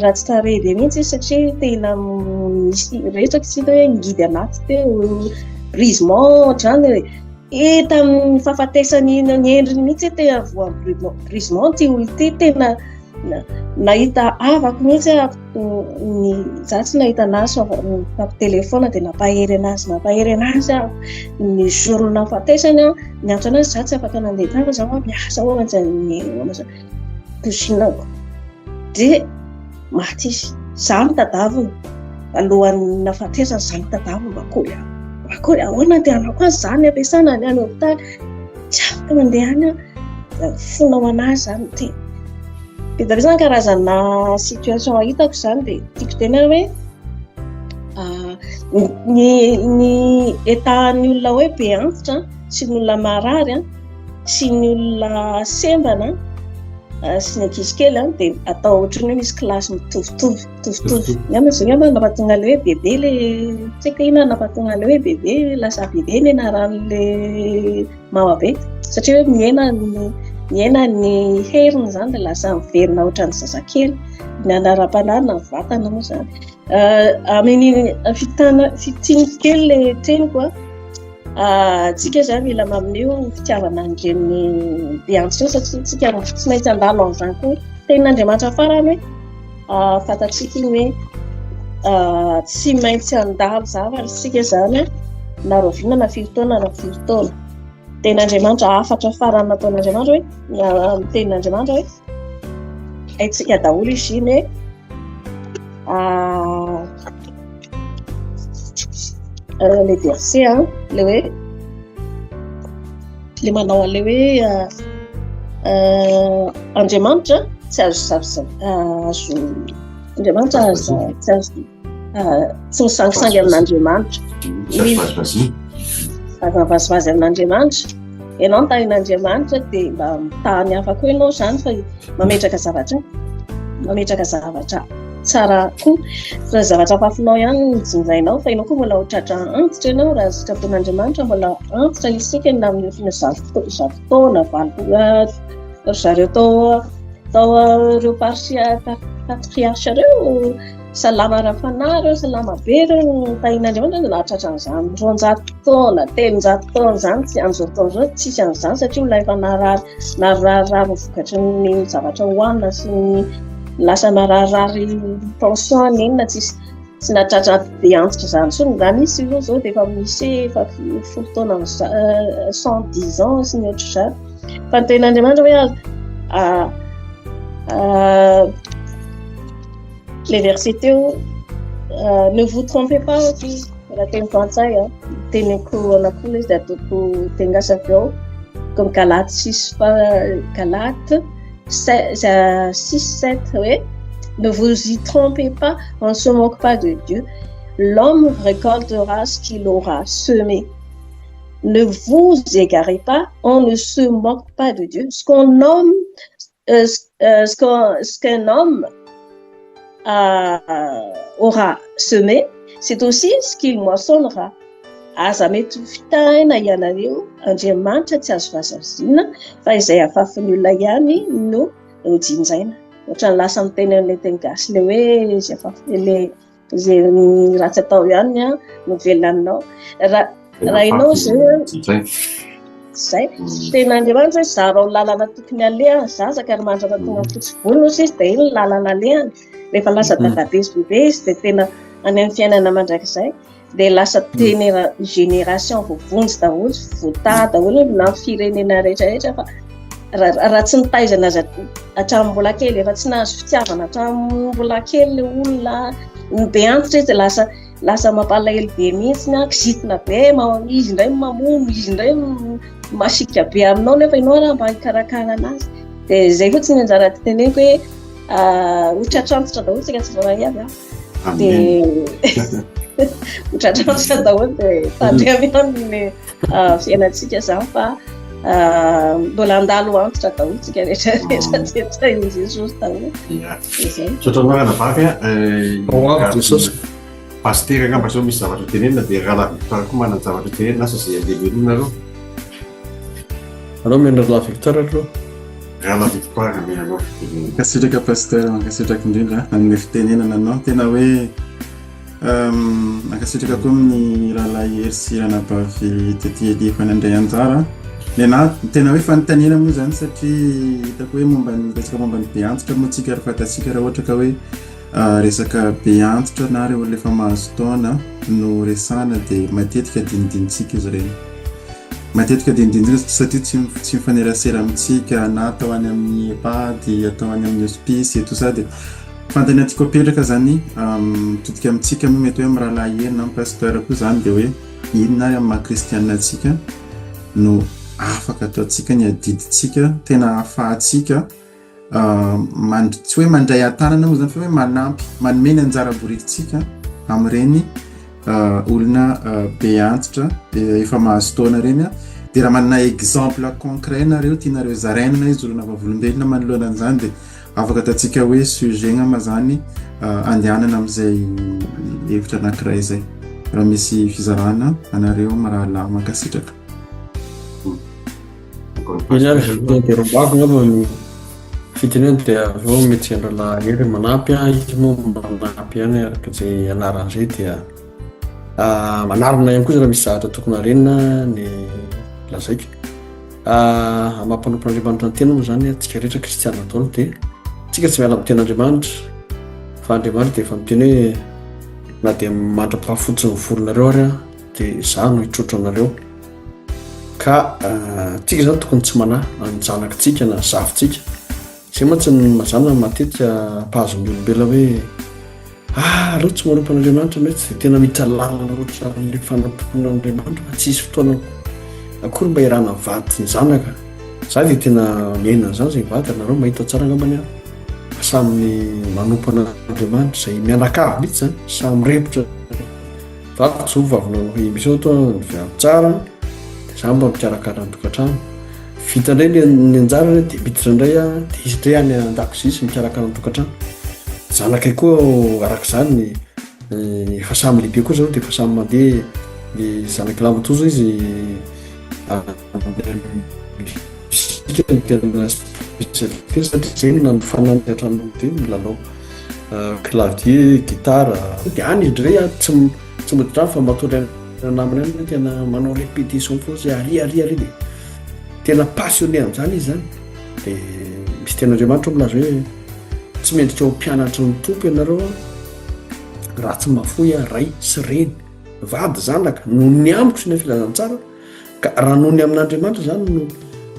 ratsy tarehy be mihitsy izy satria tena misy rehetra tsy hita hoe ngidy anaty teo brisement zany tamin'ny fahafatesany ny endriny mihitsy tena voa brisement ty olo ty tena nahita avako mihitsy za tsy nahita anazy telefona dia nampahery anazy ny journa fahatesany miantso anazy za tsy afaka nandeha tava za miasa kosinako dia maty izy za mitadavina alohan'ny nafahatesany za mitadavina bakoly ahoana andehanako azy zany ampiasana ny any hopitaly tsy afaka mandeha any fona ho anazy zany ty dia zany karazana situation hitako zany dia tiako tena hoe ny etan'ny olona hoe be antitra sy ny olona marary sy ny olona sembana sy ny ankizy kely dia atao ohatrany hoe misy kilasy mitovitovy ngamba nampatonga le hoe bebe le tsy haiko inona nampatonga le hoe bebe lasa bebe ny anaran'le mamabe satria hoe miaina ny heriny zany dia lasa miverina ohatran'ny zazakely ny anaram-panarina ny vatana moa zany amin'ny fitiny kely le teniko tsika zany mila mamineo fitiavana an'ireny beantsika io satria tsika tsy maintsy andalo amin'izany koa tenin'Andriamanitra farany hoe fantatsika iny hoe tsy maintsy andalo zavatra tsika zany na roviana na firy taona tenin'Andriamanitra afatra farany nataon'Andriamanitra hoe tenin'Andriamanitra hoe haitsika daholo izy iny hoe le verset le hoe le manao an'le hoe Andriamanitra tsy azo Andriamanitra tsy misangisangy amin'Andriamanitra vazivazy amin'Andriamanitra ianao nitahin'Andriamanitra dia mba mitahany hafa koa ianao zany fa mametraka zavatra tsara koa fa zavatra afafinao ihany jinjainao fa ianao koa mbola hotratra antitra ianao raha zakaton'Andriamanitra mbola antitra isika na amin'ny zavotona zareo tao reo patriarcha reo salama rafana reo salama be reo tahin'Andriamanitra dia nahatratra an'izany 200 taona 300 taona zany tsy an'izao taona zao tsisy an'izany satria olona efa nararary vokatry ny zavatra hohanina sy ny lasa nararary tension inona tsy nahatratra be antitra zany so raha misy io zao dia efa misy efa 10 taona 110 ans sy ny ohatra zany fa ny tenin'Andriamanitra hoe les versets teo ne vous trompez pas raha teny frantsay teniko anakola izy dia ataoko teny gasy avy eo comme Galates 6:7 oui. Ne vous y trompez pas, on ne se moque pas de Dieu. L'homme récoltera ce qu'il aura semé. Ne vous égarez pas, on ne se moque pas de Dieu. Ce qu'un homme aura semé, c'est aussi ce qu'il moissonnera. Aza mety fitaina ianareo Andriamanitra tsy azo vazaziana fa izay afafin'ny olona ihany no jinjaina ohatrany lasa miteny amin'le teny gasy le hoe zay ratsy atao ihany no velona aminao raha ianao zay tenin'Andriamanitra hoe zaro ny lalana tokony alehany zazaka ary mandrapatonga fotsibolina ozy izy dia iny ny lalana alehany rehefa lasa dadabezy izy dia tena any amin'ny fiainana mandrakizay dia lasa teny génération vovonjy daholo voataha daholo na firenena rehetrarehetra fa raha tsy nitaizana hatramin'ny mbola kely efa tsy nahazo fitiavana hatramin'ny mbola kely le olona be antitra izy dia lasa mampalahelo be mihitsy kizitina be izy indray mamono izy indray masika be aminao nefa ianao raha mba hikarakara anazy dia izay fotsiny ny anjara teneniko hoe hotratrantitra daholo tsika tsy voaraha iaby dia hotratrantitra daholo dia tandremy ihany fiainantsika zany fa mbola andalo antitra daholo tsika rehetrarehetra iny Jesosy daholo izay sotramarana vaky Jesosy paster angamba zao misy zavatra tenenina dia raha Victor koa manana zavatra tenenina asa zay andevelona alao mena la Victor aloha raha Victor menanao kasitraka pasteur mankasitraka indrindra amin'ny fitenenana anao tena hoe mankasitraka koa amin'ny rahalahy hery ranabavy tetỳ Elia fanandray anjara na tena hoe fanontaniana moa zany satria hitako hoe resaka momba ny be antitra moa tsika ary fatatsika raha ohatra ka hoe resaka be antitra na reo olona efa mahazo taona no resana dia matetika dinidinitsika izy ireny matetika dinidinitsika satria tsy mifanerasera amintsika na atao any amin'ny epady atao any amin'ny hospice et tout ça dia fantaniantsika apetraka zany mitodika amintsika moa mety hoe amin'ny rahalahy hery na amin'ny pasteur koa zany dia hoe inona ary amin'ny maha-kristianina antsika no afaka ataontsika ny adiditsika tena ahafahantsika tsy hoe mandray an-tanana moa zany fa hoe manampy manome ny anjara borikintsika amin'ireny olona be antitra efa mahazo taona ireny dia raha manana exemple concret nareo tianareo zaraina izy olona vavolombelona manoloana an'izany dia afaka ataontsika hoe sujet-gna mazany andehanana amin'izay hevitra anankiray izay raha misy fizarana anareo marahala mankasitraka. Rombako ngamba ny fiteneny dia aveo mety andrala hery manampy izy moa manampy ihany araka izay anaran'izay dia manarina ihany koa izy raha misy zahatra tokony harenina ny lazaiko mampanompon'Andriamanitra ny tena moa zany atsika rehetra kristiana taona dia tsika tsy miala amin'ny ten'Andriamanitra fa Andriamanitra dia efa miteny hoe na dia mandra-pahafotsy ny voronareo ary dia izaho no hitrotro anareo ka tsika zany tokony tsy manahy ny zanakitsika na zavintsika zay mantsy ny mazana matetika mpahazo ny olombelona hoe aleo tsy manompon'Andriamanitra mety dia tena mita lalana roatra amin'ilay fanampon'Andriamanitra fa tsisy fotoana akory mba irana vady ny zanaka za dia tena miaina zany zay vady nareo mahita tsara ngambany aho samy manompo an'Andriamanitra izay mianakavy mihitsy zany samy repotra vato zao vavinao misy oto ny viavy tsara za mba mikarakara ny tokantrano vita indray ny anjara dia miditra indray dia izy indray any an-dakozia sy mikarakara ny tokantrano zanakay koa araka izany efa samy lehibe koa zao dia efa samy mandeha ny zanaky lamatozo izy zay na ny fanantrano dia milalao clavier gitara dia any izy indray tsy moditrano fa matory namany any tena manao répétition fo zay ari dia tena passionné amin'izany izy zany dia misy ten'Andriamanitra milaza hoe tsy mendrika ho mpianatra ny tompo ianareo raha tsy mafoy ray sy reny vady zanaka noho ny amiko sy ny filazantsara ka raha noho ny amin'Andriamanitra zany no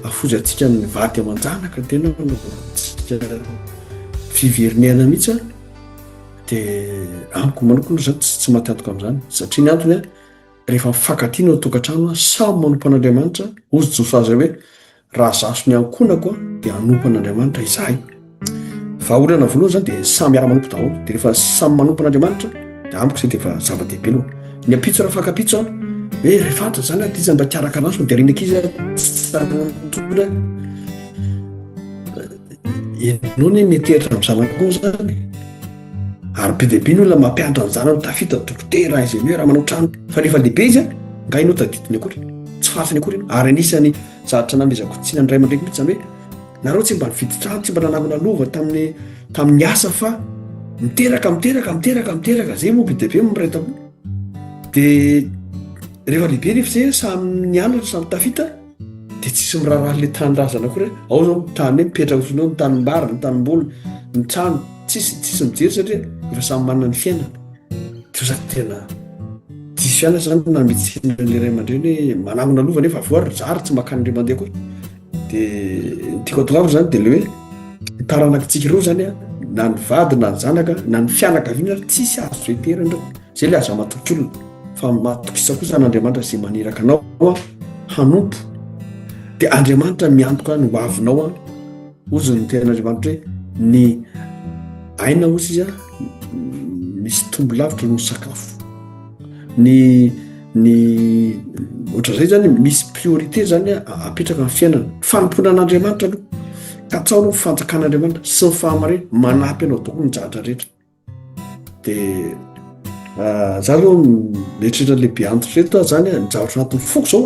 afozy atsika ny vady aman-janaka tena tsika fiverinena mihitsy dia amiko manokana zany tsy matatoka amin'izany satria ny antony rehefa mifankatia ao tokantrano samy manompo an'Andriamanitra ozy josoazy hoe raha zaso ny ankonako dia hanompo an'Andriamanitra izahay fa olana voalohany zany dia samy miara manompo daholo dia rehefa samy manompo an'Andriamanitra dia amiko izay dia efa zava-dehibe loha ny ampitso raha fankapitso hoe rehefa atra zany aty zany mba tiaraka anazy dia reny ankizy tsara ianao ny miteritra amin'ny zanako zany ary be dehibe ny olona mampianatra ny zanany tafita dokotera izy hoe raha manao trano fa rehefa lehibe izy ngainao tadidiny akory tsy fasiny akory ary anisany zavatra namezako tsy nandray aman-dreny mihitsy zany hoe nareo tsy mba nividy trano tsy mba nanamina lova tamin'ny asa fa miteraka zay moa be dehibe miretam dia rehefa lehibe nefa zay samy nianatra samy tafita dia tsisy miraharaha le tanyrazana akory ao zao tany hoe mipetraka fosiny ao ny tanimbary ny tanimboly ny trano tsisy mijery satria efa samy manana ny fiainana teo zany tena diso fiaina zany na mitsinale ray aman-dreny hoe manamina lova nefa voary zary tsy makany indray mandeha koa dia tiako atongavana zany dia le hoe taranakitsika ireo zany na ny vady na ny zanaka na ny fianakaviana tsisy azo zay tera indreo zay le azo matoky olona fa matokisa kosa n'Andriamanitra zay maniraka anao hanompo dia Andriamanitra miantoka ny hoavinao ozy ny ten'Andriamanitra hoe ny aina ozy izy misy tombo lavitra no sakafo ny ohatra zay zany misy priorité zany apetraka amin'ny fiainana fanompoana an'Andriamanitra aloha ka tsao no fanjakan'Andriamanitra sy ny fahamarena manampy anao tokony mijahatra rehetra dia za zao mieritreritra lehibe antitra reto zany mijavatra anatin'ny foko zao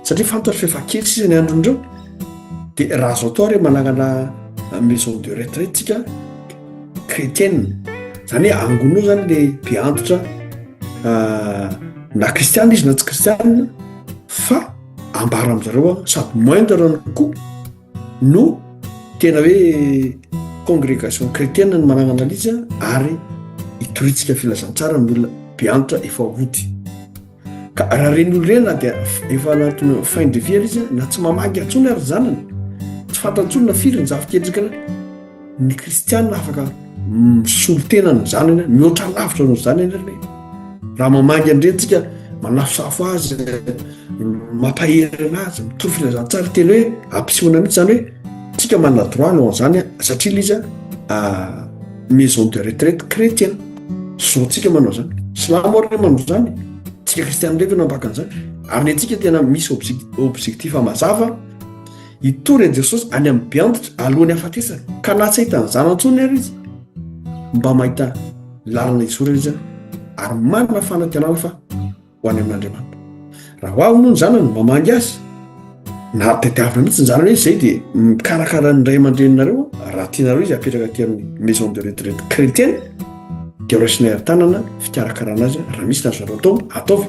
satria fantatra fefa kely sisa ny androndreo dia raha zao atao re manangana maison de retraite tsika chrétienne zany hoe angonao zany le be antitra na kristiana izy na tsy kristiana fa ambara amin'izareo sady moindre koa no tena hoe congrégation chrétienne ny manangana alizy ary hitoritsika filazantsara ny olona be antitra efa hody ka raha reny olo reny na dia efa anatiny fin de vie izy na tsy mamagy antsony ary zanany tsy fantantsony na firy ny zafikendrikana ny kristiana afaka misolo tena ny zanany mihoatra lavitra no zanany ary raha mamagy andrentsika manafosafo azy mampahery anazy mitoro filazantsara tena hoe ampisoana mihitsy zany hoe tsika manana droit eo an'izany satria izy maison de retraite chrétienne zao tsika manao zany silamo ary manao zany tsika kristiana ndraiky nampakan'izany ary ny antsika tena misy objectif mazava hitory an Jesosy any amin'ny beantitra alohan'ny hafatesana ka na tsy ahitany zanantsony ary izy mba mahita lalana isorana izy ary manana fanantenana fa ho any amin'Andriamanitra. Raha ho aho moa ny zanany mba mangy azy na tetiavina mihitsy ny zanany izy zay dia mikarakara ny ray aman-dreninareo raha tianareo izy apetraka aty amin'ny maison de retraite chrétienne dia raisina ari-tanana fikarakarana azy raha misy nazareo atao ataovy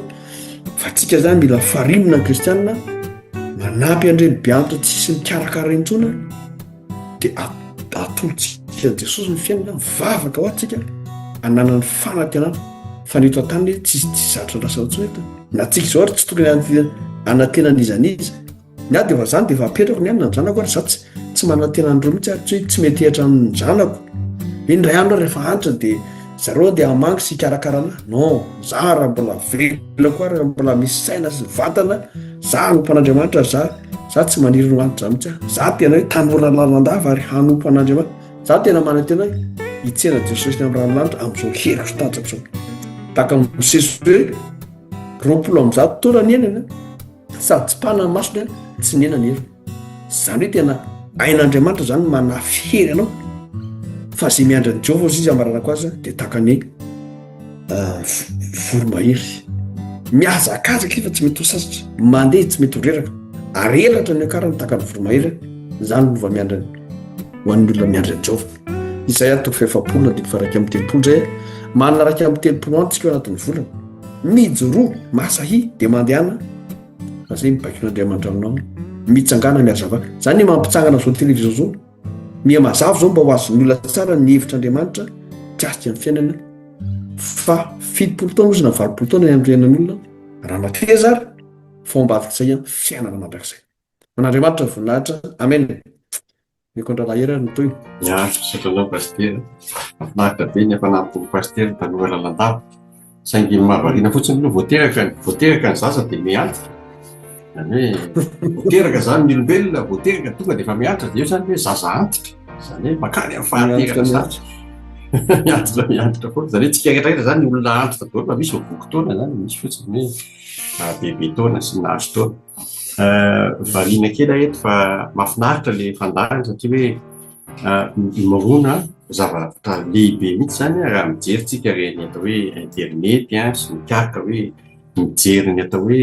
fa tsika zany mila farimina ny kristianina manampy andreny beantitra tsisy mikarakara intsona dia atolotsika Jesosy ny fiainana mivavaka ho atsika ananany fanantenana fa ny eto an-tany tsisy zatra lasa intsona eto na tsika izao ary tsy tokony anatenan'izanizy ny ady efa zany dia efa apetrako ny anina ny zanako ary za tsy manantenan'ireo mihitsy ary tsy mety ehatra amin'ny zanako indray andro rehefa antitra dia zareo dia hamangy sy hikarakarana non za raha mbola velona koa raha mbola misy saina sy vatana za hanompo an'Andriamanitra za tsy maniry no antitra mihitsy za tena hoe tanora lalandava ary hanompo an'Andriamanitra za tena manantena hoe hitsena Jesosy ny amin'ny ranolanitra amin'izao heriko sy tanjaka zao taka Mosesy hoe 20 taona nienana sady tsy pana ny masony tsy niena ny hery zany hoe tena ain'Andriamanitra zany manafy hery anao fa zay miandra ny Jehovah izy amaranako azy dia taka ny voromahery miazakazaka fa tsy mety ho sasatra mandeha tsy mety ho reraka ary elatra ny akarany taka ny voromahery zany nova miandra ho an'ny olona miandra ny Jehovah. Isaia 7:7 zay manana raika amin'ny telopolo andro tsika anatin'ny volana mijoroa masahy dia mandehana fa zay mibakin'Andriamanitra aminao mitsangana miazava zany mampitsangana zao televizion zao mia mazava zao mba ho azon'ny olona tsara ny hevitr'Andriamanitra tiasika ny fiainana fa 70 taona ozy na 20 taona ny amrenan'ny olona raha nateza ary fombadika izay fiainana mandrakizay man'Andriamanitra voninahitra amen. Mikondra lahera ny toy satranao paster mahafinaritra be ny afanampony paster tanora lalandava saingy mahavariana fotsiny aloha voateraka ny zaza dia miantitra zany hoe voateraka zany ny olombelona voateraka tonga dia efa miantitra dia eo zany hoe zaza antitra zany hoe makany amin'ny fahateraka zaza miantitra foana zany hoe tsika rehetrarehetra zany ny olona antitra daholo misy voky taona zany misy fotsiny hoe bebe taona sy nahazo taona variana kely eto fa mahafinaritra le fandarana satria hoe morona zavatra lehibe mihitsy zany raha mijery tsika reny atao hoe internet sy mikarika hoe mijery ny atao hoe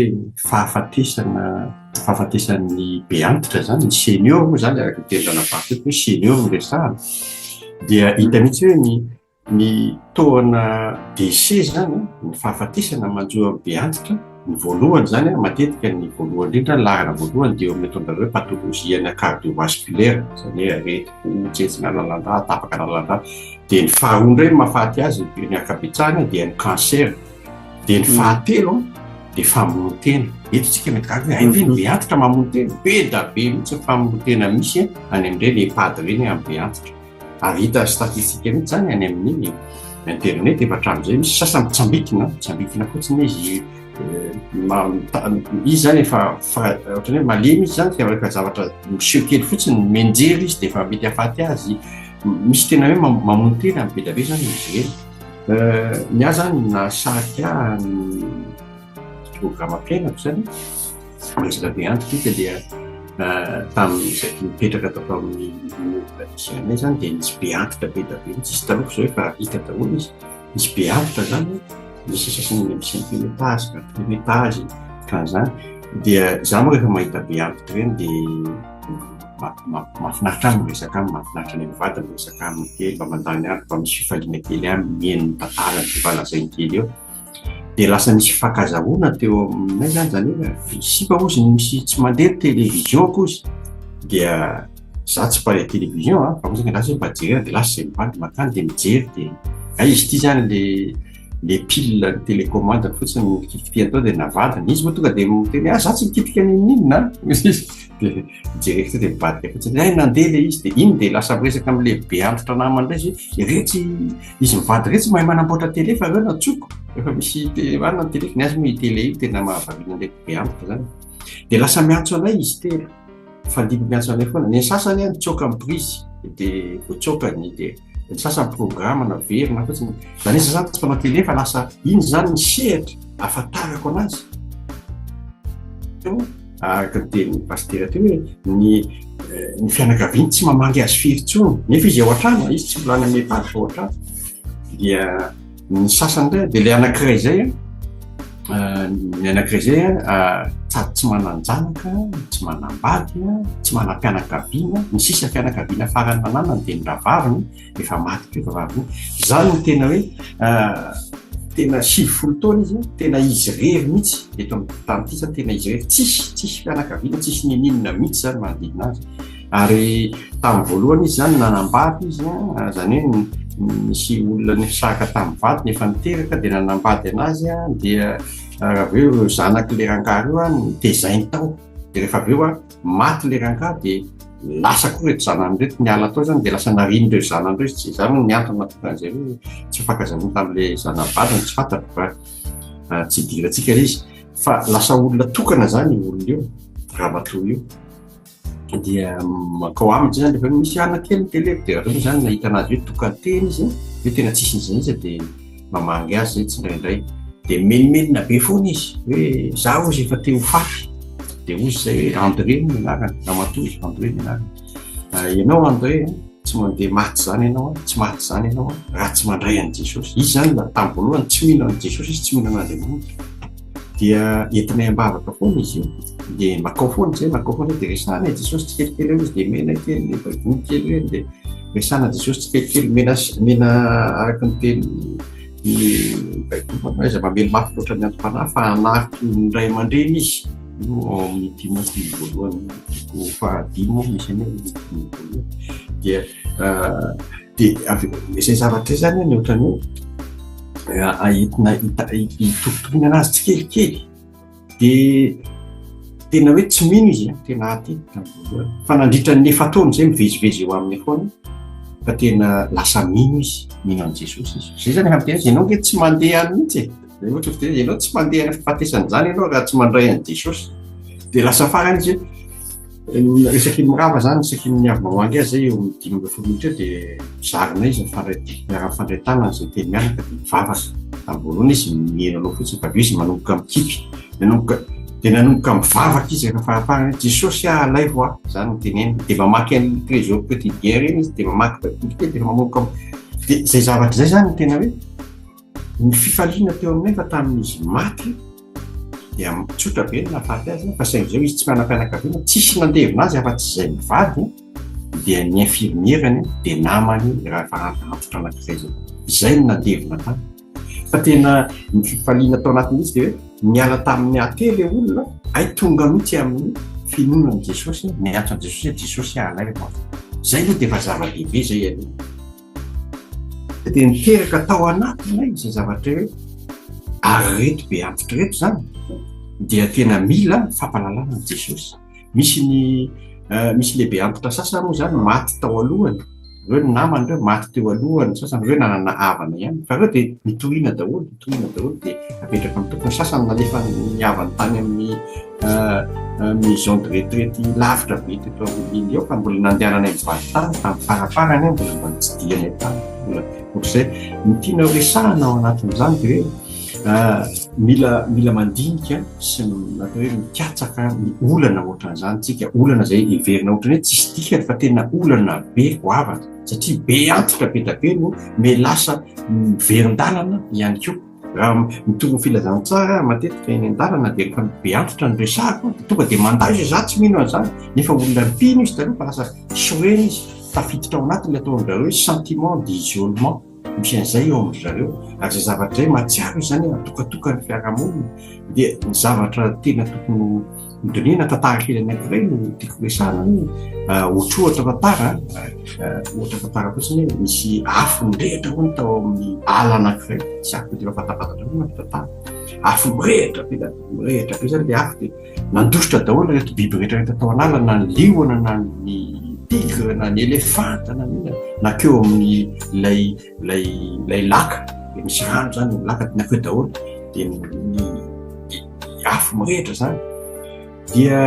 fahafatesan'ny beantitra zany ny senior moa zany araka tendrona party hoe senior no resahana dia hita mihitsy hoe ny toana décès zany ny fahafatesana manjoa beantitra ny voalohany zany matetika ny voalohany indrindra lahana voalohany dia eo amin'ny atao hoe patoloziana cardiovasculaire zany hoe aretim-po tsetsina lalanda tapaka lalanda dia ny faharoa indray mahafaty azy ny ankabetsahana dia ny cancer dia ny fahatelo dia famonontena eto tsika mety kaka hoe aivy ny beantitra mamonontena be da be mihitsy famonontena misy any amin'ireny epady reny amin'ny beantitra ary hita statistika mihitsy zany any amin'ny internet efa hatramin'izay misy sasany tsambikina fotsiny izy izy zany efa ohatrany hoe malemy izy zany rehefa zavatra miseho kely fotsiny menjery izy dia efa mety hahafaty azy misy tena hoe mamonontena be da be zany izy reny ny ahy zany nasaka ny programa mpiainako zany resaka beantitra ika dia tamin'izay mipetraka tao amin'ny lisianay zany dia nisy beantitra be da be mihitsy izy taloko zao efa hita daholo izy misy beantitra zany misy sasany misy pilotage pilotage karan'izany dia za moa rehefa mahita beantitra reny dia mahafinaritra aminy resaka aminy mahafinaritra ny mivadiny resaka aminy kely mba mandany any mba misy fifaliana kely aminy mihaino tantara ny falazainy kely eo dia lasa misy fankazahoana teo aminay zany hoe sipa ozy misy tsy mandeha télévision kozy dia za tsy mpahay télévision fa mozaka lasa hoe mba jerena dia lasa zay mivaly makany dia mijery dia izy ity zany le pile télécommande fotsiny kitiatao dia navadina izy moa tonga dia miteny za tsy mikitika ninona dia jereko dia mivadika fotsiny nandeha le izy dia iny dia lasa miresaka amin'le beantitra namany indray izy retsy izy mivady retsy mahay manamboatra télé fa reo natsoko efa misy marina ny télé ny azy moa télé io tena mahavariana an'ilay beantitra zany dia lasa miantso anay izy telo fa liby miantso anay foana ny sasany a nitsoaka amin'ny prise dia voatsokany dia ny sasany programa na verina fotsiny zany izy zany tsy panao tele fa lasa iny zany ny sehatra afatarako anazy araka ny teny pastera teo hoe ny fianakaviany tsy mamangy azy firy tsony nefa izy ao an-trano izy tsy volana mepatry ao an-trano dia ny sasany ndray dia le anankiray zay ny anankiray zay sady tsy manan-janaka tsy manambady tsy manam-pianakaviana ny sisa fianakaviana farany mananany dia ny ravaviny efa maty teo vavaviny zany no tena hoe tena 70 taona izy tena izy rery mihitsy eto amin'ny tany ity zany tena izy rery tsisy fianakaviana tsisy nininona mihitsy zany manodidina azy ary tamin'ny voalohany izy zany nanambady izy zany hoe misy olona nisaka tamin'ny vady nefa niteraka dia nanambady anazy dia avy eo zanaky le rangahy io nitezainy tao dia rehefa avy eo maty le rangahy dia lasa koa reto zanany reto niala tao zany dia lasa narin'ireo zanany reo tsy zany ny antony mahatonga an'izay hoe tsy fankazamina tamin'le zanavadiny tsy fantako fa tsy dirantsika izy fa lasa olona tokana zany olona io ramatoa io dia makao aminy zany rehefa misy anakely tele dia reo zany nahita anazy hoe tokanteny izy hoe tena tsisy n'izay izy dia mamangy azy zay tsy indraindray dia menimenina be foana izy hoe zaho izy efa teo faty dia ozy zay hoe André no anarany ramatoa izy André no anarany ianao André tsy mandeha maty zany ianao tsy maty zany ianao raha tsy mandray an'i Jesosy izy zany tamin'ny voalohany tsy mino an'i Jesosy izy tsy mino an'Andriamanitra dia entinay ambavaka foana izy io dia makao foana dia resana Jesosy tsy kelikely eo izy dia mena kely baivony kely reny dia resana Jesosy tsy kelikely mena araka ny teny ny baivony aiza mamelo mafy loatra ny antom-panahy fa anariko ny ray aman-dreny izy io ao amin'ny Timothée voalohany ko fahadimy misy any voalohany dia izay zavatra zany ny ohatrany hoe aentina hitovitovina anazy tsy kelikely dia tena hoe tsy mino izy tena aty fa nandritra ny 9 taona zay mivezivezy eo aminy foana fa tena lasa mino izy mino an'i Jesosy izy zay zany efa miteny ianao nge tsy mandeha any mihitsy zay ohatra fiteny ianao tsy mandeha any fahafatesany zany ianao raha tsy mandray an'i Jesosy dia lasa farany izy resaky mirava zany resaky ny avy mamangy azy zay eo amin'ny 10 minitra dia zarina izy miara-mifandray tanana zay teny mianaka dia mivavaka tamin'ny voalohany izy mieno aloha fotsiny fa avy izy manomboka mikipy dia nanomboka mivavaka izy rehefa farafarany Jesosy alay voa zany teneny dia mamaky an'ny trésor quotidien reny izy dia mamaky baibouly dia manomboka dia zay zavatra zay zany tena hoe ny fifaliana teo aminay fa tamin'izy maty dia tsotra be nahafaty azy fa saingy zao izy tsy manam-pianakaviana tsisy nandevina azy afa-tsy izay mivady dia ny infirmierany dia namany raha farantotra anankiray zay no nandevina tany fa tena ny fifaliana tao anatin'izy dia hoe niala tamin'ny ately olona ay tonga mihitsy amin'ny finoanan'i Jesosy miantso an'i Jesosy Jesosy alay zay aloha dia efa zava-dehibe zay aloha dia niteraka tao anatinay izay zavatra hoe areto be antitra reto zany dia tena mila fampalalana an'i Jesosy misy lehibe antitra sasany moa zany maty tao alohany reo ny namany reo maty teo alohany sasany reo nanana havana ihany fa reo dia mitoriana daholo dia apetraka amin'ny tompony sasany nalefa ny havany tany amin'ny maison de retraite lavitra be teto amin'ny eo fa mbola nandehanana mivady tany tamin'ny farafarany mbola mba tsy diany tany mbola ohatr'izay tiana resahana ao anatin'izany dia hoe mila mandinika sy natao hoe mikatsaka ny olana ohatran'izany tsika olana zay iverina ohatrany hoe tsisy dikany fa tena olana be goavana satria be antitra be da be no melasa miverin-dalana ihany koa raha mitongo filazana tsara matetika eny an-dalana dia rehefa be antitra ny resahako tonga dia mandazy za tsy mino an'izany nefa olona mpino izy taloha fa lasa soeny izy tafiditra ao anatiny ataon'zareo hoe sentiment d'isolement misy an'izay eo amin'ny zareo ary zay zavatra zay mahatsiaro izany atokatokany fiarahamonina dia ny zavatra tena tokony midoniana tantara kely anankiray no tiako resahana ohatra tantara fotsiny hoe misy afo mirehitra hono tao amin'ny ala anankiray tsy afo dia fatapatatra hono tantara afo mirehitra be zany dia afo dia nandositra daholo reto biby rehetrarehetra tao an'ala na ny liona na ny tigre na ny elefanta na keo amin'ny lay laka dia misy rano zany ny laka nakeo daholo dia ny afo mirehitra zany dia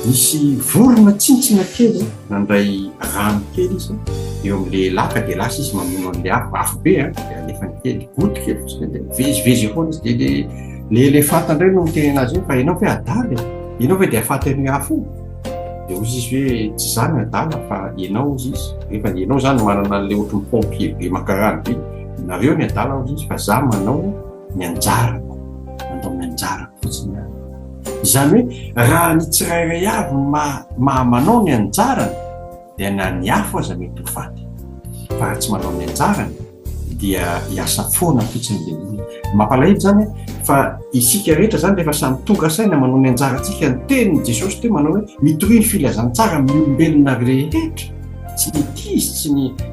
misy vorona tsintsina kely nandray rano kely izy eo amin'le laka de lasa izy mamono an'le afo be de alefa ny kely gotika vezivezy foana izy de le elefanta indray no miteny anazy io fa ianao ve adala ianao ve de ahafantan'ny afo de ozy izy hoe tsy zany adala fa ianao ozy izy rehefa ianao zany manana le ohatry pompier be makarany be nareo ny adala ozy izy fa za manao ny anjara mandao ny anjara fotsiny izany hoe raha ny tsirairay avy manao ny anjarany dia na ny afo aza mety ho faty fa raha tsy manao ny anjarany dia hiasa foana fotsiny le olona mampalahelo zany fa isika rehetra zany rehefa samy tonga saina manao ny anjarantsika ny tenin'i Jesosy teo manao hoe mitohy ny filazantsara amin'ny olombelona rehetra tsy ny kizy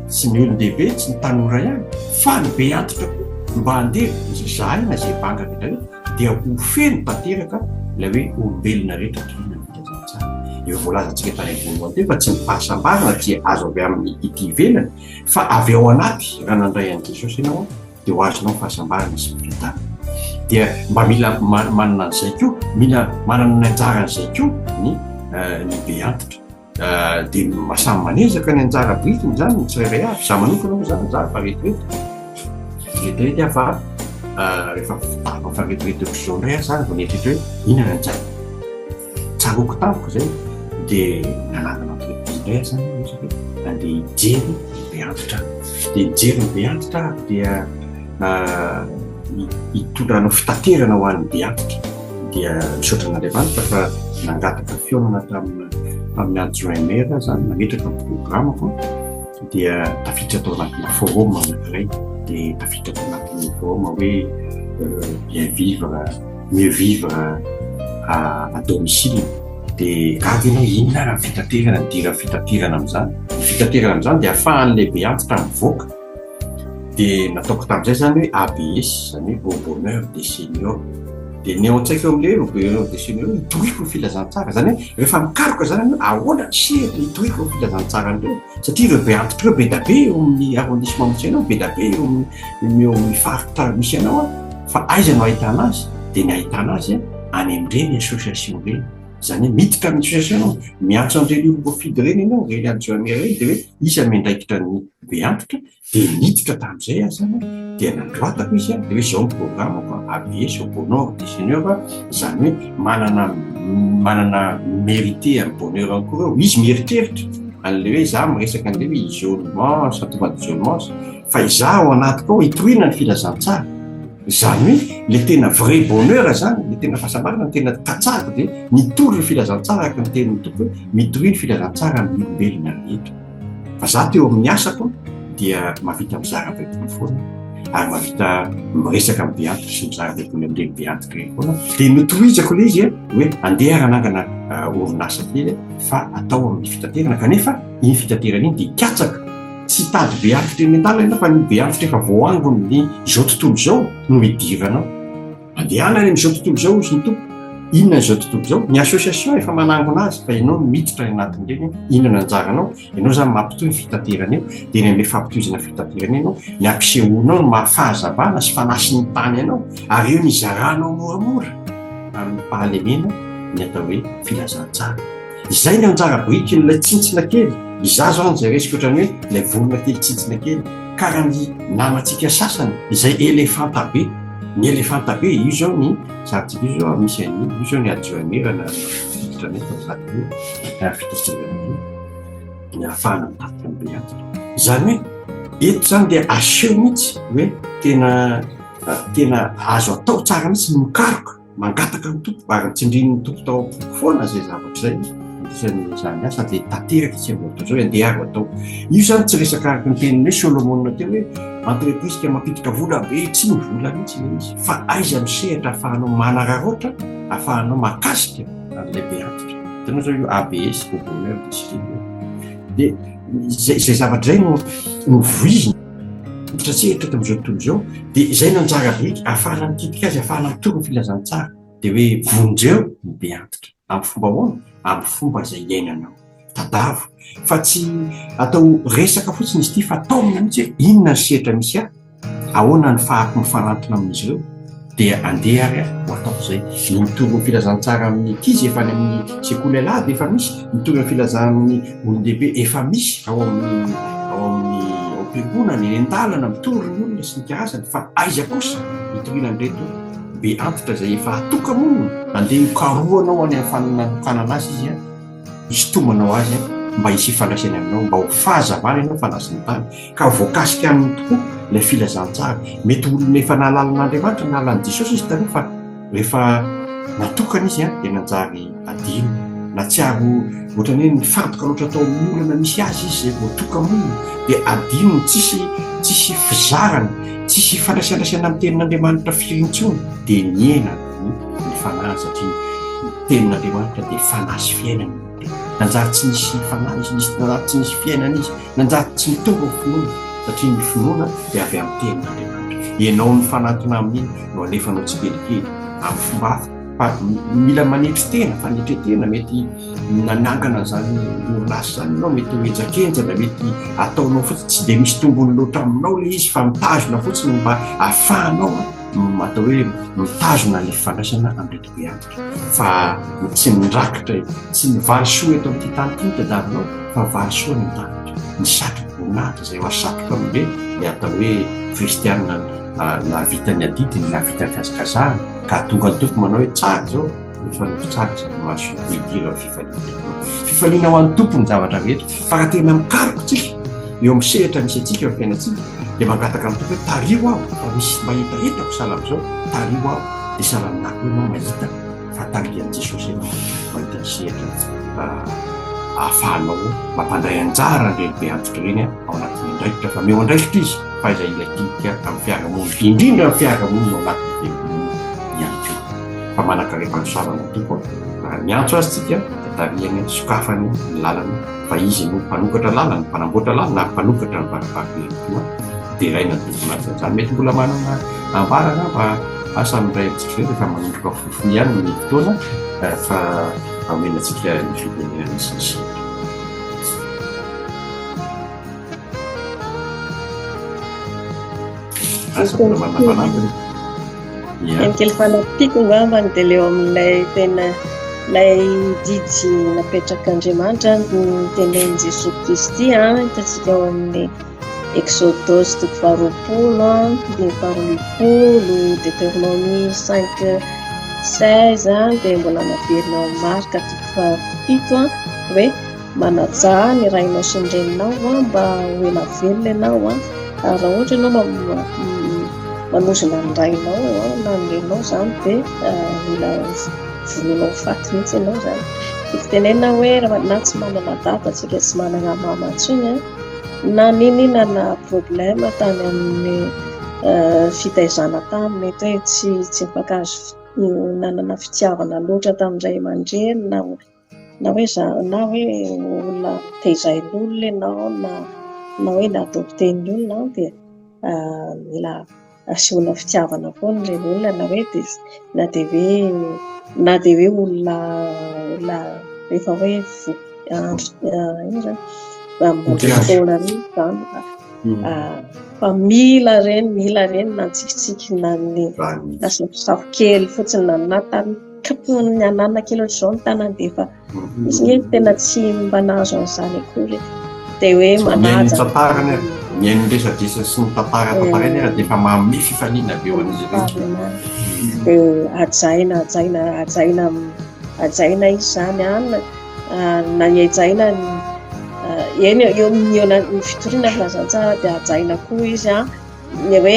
tsy ny olon-dehibe tsy ny tanora ihany fa ny be antitra mba handeha zahay na zay banga rehetra dia ho feno tanteraka ilay hoe olombelona rehetra tohina ny filazantsara eo voalazantsika tany voalohany teo fa tsy ny fahasambarana dia azo avy amin'ny ity ivelany fa avy ao anaty raha nandray an'i Jesosy ianao dia ho azonao fahasambarana sy fifidianana dia mba mila manana an'izay koa mila manana ny anjaran'izay koa ny be antitra dia samy manezaka ny anjara britiny zany ny tsirairay avy za manokana moa zany anjara fa retirety afa rehefa fitako fa retirety zao indray zany vao nietrehitra hoe inana anjara tsaroko tampoka zay dia nanangana indray zany andeha hijery be antitra dia hijery ny be antitra dia hitondranao fitaterana ho an'ny be antitra dia misaotra n'Andriamanitra fa nangataka fionana tamin'ny adjoint maire zany nametraka ny programako dia tafiditra tao anatina forum anankiray dia tafiditra tao anatin'ny forum hoe mieux vivre à domicile dia gaga ianao inona raha fitaterana dira fitaterana amin'izany ny fitaterana amin'izany dia ahafahan'le be antitra mivoaka dia nataoko tamin'izay zany hoe ABS zany hoe au bonheur des seniors dia ny ao an-tsaiko amin'le au bonheur des seniors hitohiko ny filazantsara zany hoe rehefa mikaroka zany ahoana sery hitohiko ny filazantsara an'ireo satria ireo be antitra ireo be da be eo amin'ny arrondissement misy anao be da be eo amin'ny faritra misy anao fa aiza no ahitana azy dia ny ahitana azy any amin'ireny association reny zany hoe miditra amin'ny association anao miantso an'ireny olom-boafidy reny ianao reny adjoint reny dia hoe isa mendraikitra ny be antitra dia miditra tamin'izay azy zany dia nandroatako izy dia hoe zao ny programako ABS au bonheur des seniors zany hoe manana mérité amin'ny bonheur encore eo izy mieritreritra an'le hoe za miresaka an'le hoe isolement sentiment d'isolement fa izaho ao anatiko ao hitohina ny filazantsara zany hoe le tena vrai bonheur zany le tena fahasambarana ny tena tatsako dia mitory ny filazantsara araka ny tenin'ny tompo hoe mitohy ny filazantsara amin'ny olombelona rehetra fa za teo amin'ny asako dia mahavita mizara baiboly foana ary mahavita miresaka amin'ny be antitra sy mizara baiboly amin'ireny be antitra reny foana dia notohizako le izy hoe andeha ranangana orinasa kely fa atao amin'ny fitaterana kanefa iny fitaterana iny dia hikatsaka tsy tady be antitra eny an-dalana fa ny be antitra efa voangony ny zao tontolo zao no hidiranao andehana any amin'izao tontolo zao sy ny tompo inona n'izao tontolo zao ny association efa manangona azy fa ianao miditra anatin'ireny inona anjaranao ianao zany mampitohy ny fitaterana eo dia ny amin'le fampitohizana fitaterana ianao ny ampisehonao no mahafahazavana sy fanasy ny tany ianao ary eo ny zaranao moramora amin'ny pahalemena ny atao hoe filazantsara izay ny anjara briky n'ilay tsintsina kely iza zao zay resika ohatrany hoe ilay volona kely tsintsina kely karaha ny namantsika sasany izay elefanta be ny elefanta be io zao ny zarantsika io zao misy an'io io zao ny adjoint maire na fiditra nefa zaty io fitaterana io ny ahafahana mitatitra ny be antitra zany hoe eto zany dia aseho mihitsy hoe tena azo atao tsara mihitsy ny mikaroka mangataka ny tompo ary tsindrin'ny tompo tao am-poko foana zay zavatra zay zany asa dia tanteraka tsy mbola zao andeharo atao io zany tsy resaka araka ny teniny hoe Solomon teo hoe entreprise ka mampiditra vola be tsy ny vola mihitsy le izy fa aiza misehatra ahafahanao manararoatra ahafahanao makasika an'ilay be antitra tanao zao io ABS au bonheur des seniors dia zay zavatra zay no voizina satria eto amin'izao tontolo zao dia izay no anjara briky ahafahana mikitika azy ahafahana mitory ny filazantsara dia hoe vonjeo ny be antitra amin'ny fomba hoana amin'ny fomba izay iainanao tadavo fa tsy atao resaka fotsiny izy ity fa atao mina mihitsy hoe inona ny sehatra misy ahoana ny fahako mifanantona amin'izy ireo dia andeha ary ho atao izay ny mitory ny filazantsara amin'ny kizy efa any amin'ny sekoly alady efa misy mitory ny filazana amin'ny olon-dehibe efa misy ao ao amin'ny am-piangonana eny an-dalana mitory ny olona sy ny karazany fa aiza kosa hitorinan'ireto be antitra izay efa atokamonina andeha hikaroanao any amin'ny fananokana azy izy hisotomanao azy mba hisy fandraisany aminao mba ho fahazavana ianao fanasiny tany ka voakasika aminy tokoa ilay filazantsara mety olona efa nahalalан'Andriamanitra nahalalany Jesosy izy taloha fa rehefa natokana izy dia nanjary adino na tsy aro ohatrany hoe nifantoka loatra atao amin'ny olana misy azy izy zay voatokamonina dia adino tsisy fizarana tsisy fandraisandraisana amin'ny tenin'Andriamanitra firintsony dia niena ny fanahy satria ny tenin'Andriamanitra dia fanahy fiainana nanjary tsy nisy fanahy izy nanjary tsy nisy fiainana izy nanjary tsy mitonga ny finoana satria ny finoana dia avy amin'ny tenin'Andriamanitra ianao ny fanatona amin'iny no alefanao tsy kelikely amin'ny fomba hafa fa mila manetry tena fanetretena mety nanangana zany orinasa zany ianao mety hoejakenjana mety ataonao fotsiny tsy dia misy tombony loatra aminao le izy fa mitazona fotsiny mba ahafahanao atao hoe mitazona ny fandraisana amin'reto be antitra fa tsy mirakitra tsy mivaly soa eto amin'ity tany ity tadavinao fa valy soa ny mitantitra ny satroka voninahitra izay ho asatroka amin'ire ny atao hoe kristianina na vitany adidiny na vitany fihazakazahana ka tonga ny tompo manao hoe tsara zao efa tsara zany maso idira fifaliana ho an'ny tompony zavatra rehetra fa raha tena mikaroka tsika eo amin'ny sehatra misy atsika eo fiainantsika dia mangataka amin'ny tompo hoe tario aho fa misy mahitahetako sala amin'izao tario aho dia sala aminako ianao mahita fa tarian'i Jesosy ianao mahita ny sehatra ahafahanao mampandray anjara lehibe antitra ireny ao anatin'ny andraikitra fa meo andraikitra izy fa izay ilay tika amin'ny fiarahamonina indrindra amin'ny fiarahamonina ao anatin'ny miantso fa manakarefa-nosoavana tompo miantso azy tsika dia tariany sokafany ny lalana fa izy no mpanokatra lalana mpanamboatra lalana na mpanokatra ny vakivaky koa dia iray na tompona azy zany mety mbola manana ambarana fa asa amin'ray amintsika rehefa manondroka fofony ihany ny fotoana fa amenatsika ny firenena sisy asa mbola manafanampiny enikely fanapiko ngambany dia leo amin'ilay tena ilay didy napetrak'Andriamanitra ny tenen'i Jesosy Kristy hitantsika ao amin'ny Exodus 20 dia 20 Deutéronomie 5:16 dia mbola naverina ao Marka 7 hoe manaja ny rainao sy ny reninao mba ho ela velona ianao raha ohatra ianao manozona ny rainao na ny renao zany dia mila vononao faty mihitsy ianao zany fitenena hoe na tsy manana data atsika tsy manana mama intsony na ninina na problème tany amin'ny fitaizana tany mety hoe tsy mifakazo nanana fitiavana loatra tamin'izay aman-dreny na hoe olona teizain'olona ianao na hoe naadopten'ny olona dia mila asiana fitiavana foana ireny olona na dia hoe olona rehefa hoe fotoana reny zany fa mila reny na tsikitsiky na ny safosafo kely fotsiny na natany kapony anana kely ohatr'izao ny tanany dia efa izy ny tena tsy mba nahazo an'izany akory dia hoe manaja miaino resadresa sy ny tantara eny dia efa manome fifaliana be eo an'izy ireo ajaina izy zany na hiajaina eny eo ny fitoriana filazantsara dia ajaina koa izy hoe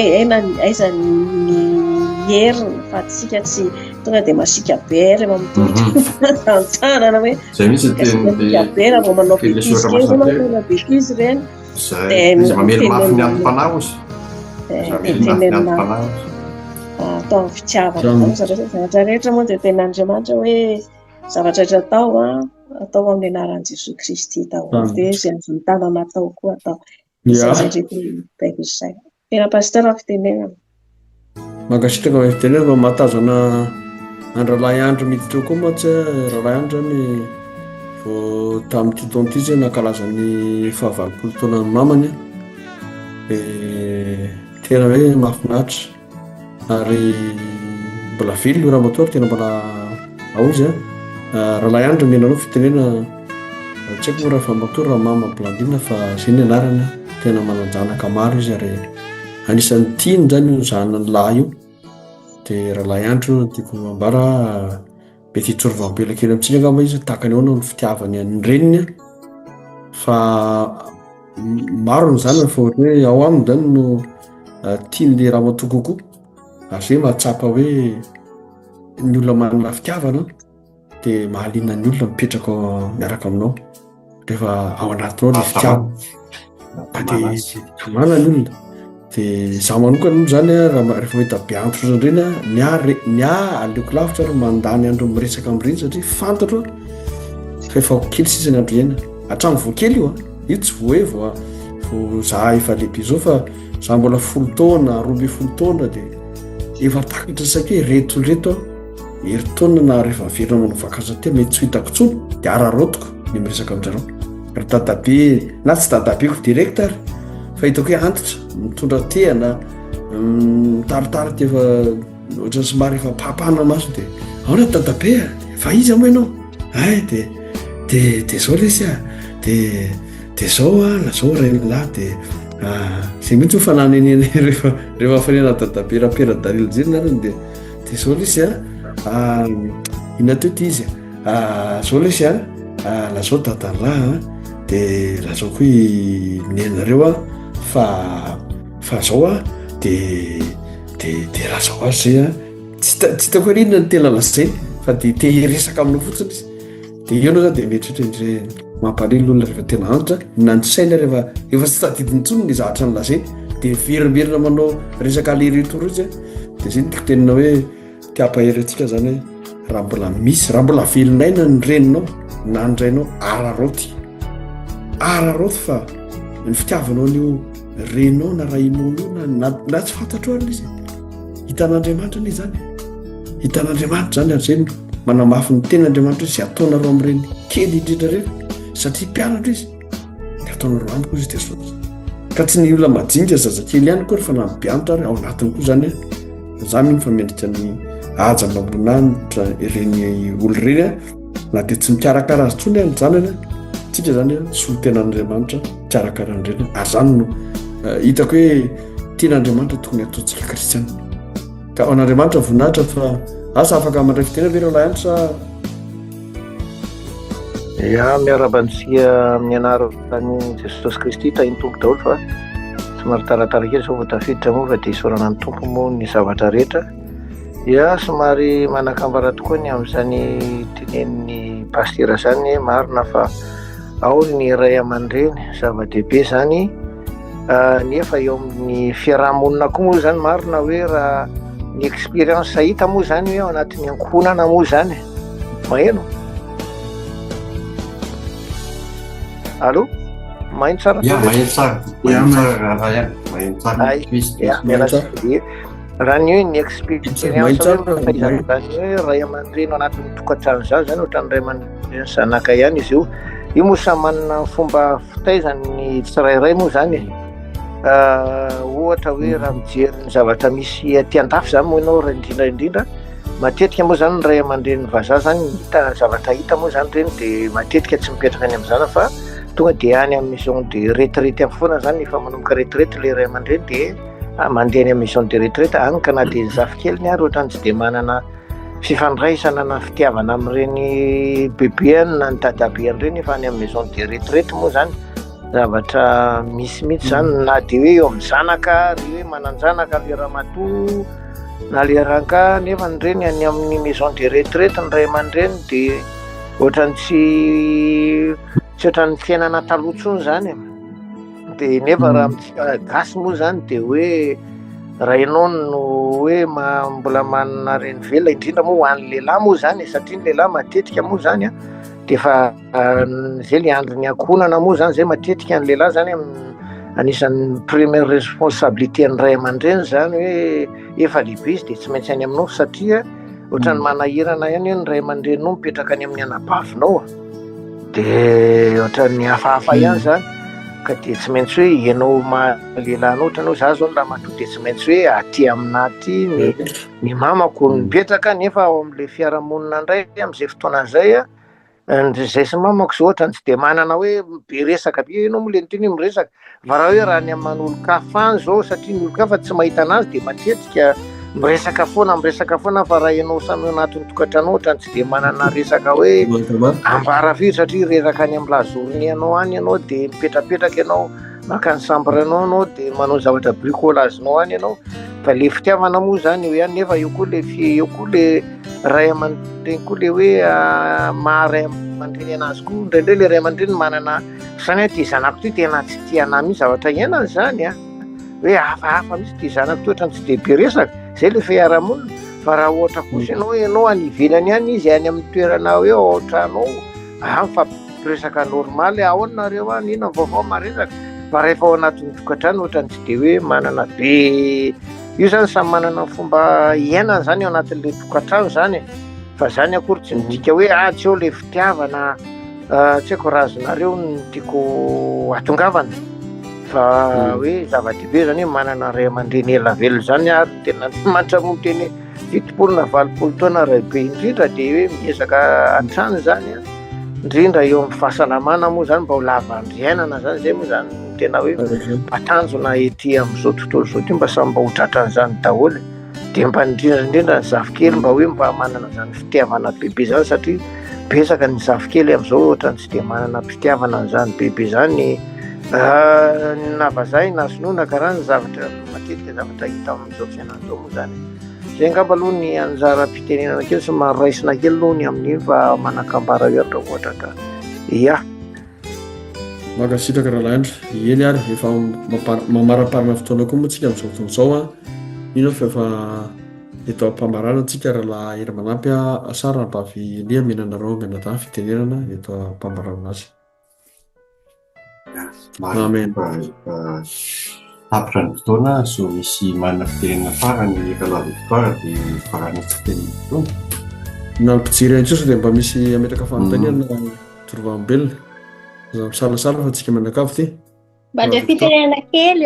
aiza ny heriny fa tsika tsy tonga dia masika be rehefa mitoritrantsanana hoe zay mihitsy masika be raha vao manao bekizy kely tonga bekizy reny mamely mafy ny antom-panahy izy atao amin'ny fitiavana zavatra rehetra moa dia ten'Andriamanitra hoe zavatra rehetra atao amin'ny anaran'i Jesosy Kristy daholo dia izay azony tanana atao koa atao izay rehetra baiko izay tena pasteur fitenenana mankasitraka va fitenena va mahatazana andralay andro miditra koa moa tsy ralay andro zany vao tamin'ity taona ity zay nankalazany fahavalopolo taona ny mamany tena hoe mahafinaritra ary mbola vily io raha matory tena mbola aozy ralay andro nenanao fitenena tsy haiko raha fa matory raha mama Blandina fa zay ny anarana tena manan-janaka maro izy ary anisan'ny tiany zany io zanany lahy io. Dia rahalahy andro tiako ambara mety hitsorovambela kely amintsika angamba izy tahaka ny ahoana ny fitiavany an'ny reniny fa maro ny zanany fa ohatra hoe ao aminy zany no tian'le raha matoa kokoa ary hoe mahatsapa hoe ny olona manana fitiavana dia mahaliana ny olona mipetraka miaraka aminao rehefa ao anatinao le fitiavana dia mana ny olona. Dia za manokana moa zany rehefa mahita be antro zany reny aleoko lavitra ary mandany andro miresaka amin'ireny satria fantatro fa efa kely sisa ny andro iaina hatramy voakely io tsy voe za efa lehibe zao fa za mbola 10 taona 12 taona dia efa takatra sake reto herintaona na rehefa verina manao vakansy teo mety tsy hitako tsony dia ararotiko ny miresaka aminjareo ary dadabe na tsy dadabeko direct ary fa hitako hoe antitra mitondra tehana mitaritary ty efa ohatra somary efa papana maso dia aona dadabe fa izy moa ianao dia zao lesy dia zao lazao renlahy dia zay mihitsy ho fananeneny rehefa fanena dadabe rapera-dalila zeny narany dia zao lesy ina teo ty izy zao lesy lazao dadanlahy dia lazao koa nenareo fa zao dia raha zao azy zay tsy hitako hoe inona ny tena lazainy fa dia te hiresaka aminao fotsiny izy dia io anao zany dia mieritreritra mampalelo olona rehefa tena antitra na ny saina rehefa tsy tadidiny tsony ny zahatra ny lazainy dia verimerina manao resaka aleretoro izy dia zay tiako tenina hoe tiampahery atsika zany hoe raha mbola misy raha mbola velonaina ny reninao na ndrainao araroty fa ny fitiavanao nio renao na rainao na tsy fantatro ary izy hitan'Andriamanitra ny zany hitan'Andriamanitra zany ary zay manamafy ny ten'Andriamanitra izy ataonareo amin'ireny kely indrindra rehefa satria mpianatra izy dia ataonareo amiko izy dia soa ka tsy ny olona majinika zazakely ihany koa rehefa nambianitra ary ao anatiny koa zany za mino fa miendrika ny haja maboninahitra ireny olo ireny na dia tsy mikarakara azy tsony ny zanany tsika zany soa ten'Andriamanitra mikarakara an'ireny ary zany no hitako hoe tian'Andriamanitra tokony ataontsika kristiana ka ao an'Andriamanitra voninahitra fa asa afaka mandray fitena ve raha lahanitra miarabantsika amin'ny anarany Jesosy Kristy tahiny tompo daholo fa somary taratara kely sao voatafiditra moa fa dia isaorana ny tompo moa ny zavatra rehetra somary manakambara tokoa ny amin'izany teneniny pastera zany marina fa ao ny ray aman-dreny zava-dehibe zany nefa eo amin'ny fiarahamonina koa moa zany marina hoe raha ny expérience hita moa zany hoe ao anatin'ny ankohonana moa zany maheno allo maheno tsara raha ny hoe ny expérience zany hoe ray aman-dreny ao anatin'ny tokantrano zany ohatra ny ray aman-dreny zanaka ihany izy io moa samy manana fomba fitaizany ny tsirairay moa zany ohatra hoe raha mijery ny zavatra misy aty an-dafy zany moa ianao raha indrindra matetika moa zany ny ray aman-dreny vazaha zany hita zavatra hita moa zany reny dia matetika tsy mipetraka any amin'izany fa tonga dia any amin'ny maison de retraite amin'ny foana zany efa manomboka retraite le ray aman-dreny dia mandeha any amin'ny maison de retraite any ka na dia zafikeliny ary ohatrany tsy dia manana fifandraisana na fitiavana amin'ireny bebe na ny dadabe an'ireny efa any amin'ny maison de retraite moa zany zavatra misy mihitsy zany na dia hoe eo amin'ny zanaka ry hoe manan-janaka le ramatoa na le ranka nefa nyreny any amin'ny maison de retraite ny ray aman-dreny dia ohatrany tsy ohatran'ny fiainana talohantsony zany dia nefa raha gasy moa zany dia hoe rainao no hoe mbola manana reny velona indrindra moa ho an'ny lehilahy moa zany satria ny lehilahy matetika moa zany dia efa zay le andro ny ankohonana moa zany zay matetika ny lehilahy zany anisan'ny première responsabilité ny ray aman-dreny zany hoe efa lehibe izy dia tsy maintsy any aminao satria ohatrany manahirana ihany hoe ny ray aman-drenynao mipetraka any amin'ny anabavinao dia ohatran'ny hafahafa ihany zany ka dia tsy maintsy hoe ianao lehilahinao ohatranao za zao ny ramatoa dia tsy maintsy hoe aty aminaty ny mamako mipetraka nefa ao amin'ilay fiarahamonina indray amin'izay fotoana izay Zay sy mamako zao ohatrany tsy de manana hoe be resaka be ianao moa le niteny hoe miresaka fa raha hoe raha ny aman'olo-kafa any zao satria ny olo-kafa tsy mahita anazy de matetika miresaka foana fa raha ianao samy ao anatin'ny tokantrano ohatrany tsy de manana resaka hoe ambara firy satria reraka any amin'ny lazorony ianao any ianao de mipetrapetraka ianao maka ny sambrana de manao zavatra bricolagenao any ianao fa le fitiavana moa zany hoe any nefa eo koa le ray aman-dreny koa le hoe maharay aman-dreny anazy koa indraindray le ray aman-dreny manana zany ty zanako ty tena tsy tia anahy mihitsy zavatra iainany zany hoe hafahafa mihitsy ty zanako ty ohatrany tsy de be resaka zay le fiarahamonina fa raha ohatra kosa ianao any ivelany any izy any amin'ny toerana hoe ao an-trano ao mifampiresaka normaly ao nareo any ina vaovao maresaka fa rehefa ao anatin'ny tokantrano ohatrany tsy de hoe manana be io zany samy manana fomba iainana zany ao anatin'le tokantrano zany fa zany akory tsy midika hoe tsy eo le fitiavana tsy haiko razonareo ny tiako atongavana fa hoe zava-dehibe zany hoe manana ray aman-dreny elavelo zany ary tena mantramono teny fitopolo na valopolo taona ray be indrindra de hoe miezaka an-trano zany indrindra eo amin'ny fahasalamana moa zany mba ho lava-andriainana zany zay moa zany tena hoe matanjona ety amin'izao tontolo zao ty mba samy mba ho tratran'izany daholo de mba indrindra ny zafikely mba hoe mba manana zany fitiavana bebe zany satria besaka ny zafikely amin'izao ohatrany tsy de manana fitiavana an'izany bebe zany navazay na sonoana karaha ny zavatra matetika zavatra hita amin'izao fiainan'izao moa zany zay angamba aloha ny anjara-pitenenana kely sy maharaisina kely aloha ny amin'iny fa manakambara eo raha ohatra ka makasitraka raha lahandra ely ary efa mamaraparina fotoana koa moa tsika amin'izao fotoana izao ino fa efa eto am-pamarana antsika raha la hery manampy sara ampavy lia menanareo menada fitenenana eto am-pamarana azy tapitra ny fotoana so misy manana fitenenana farany efa lavy fotoara de farany tsy fitenenana fotoana na mpijiry antsoso dia mba misy ametraka fanontaniana torovam-belona za misalasala fa tsika manakavy ty mba ndre fitenenana kely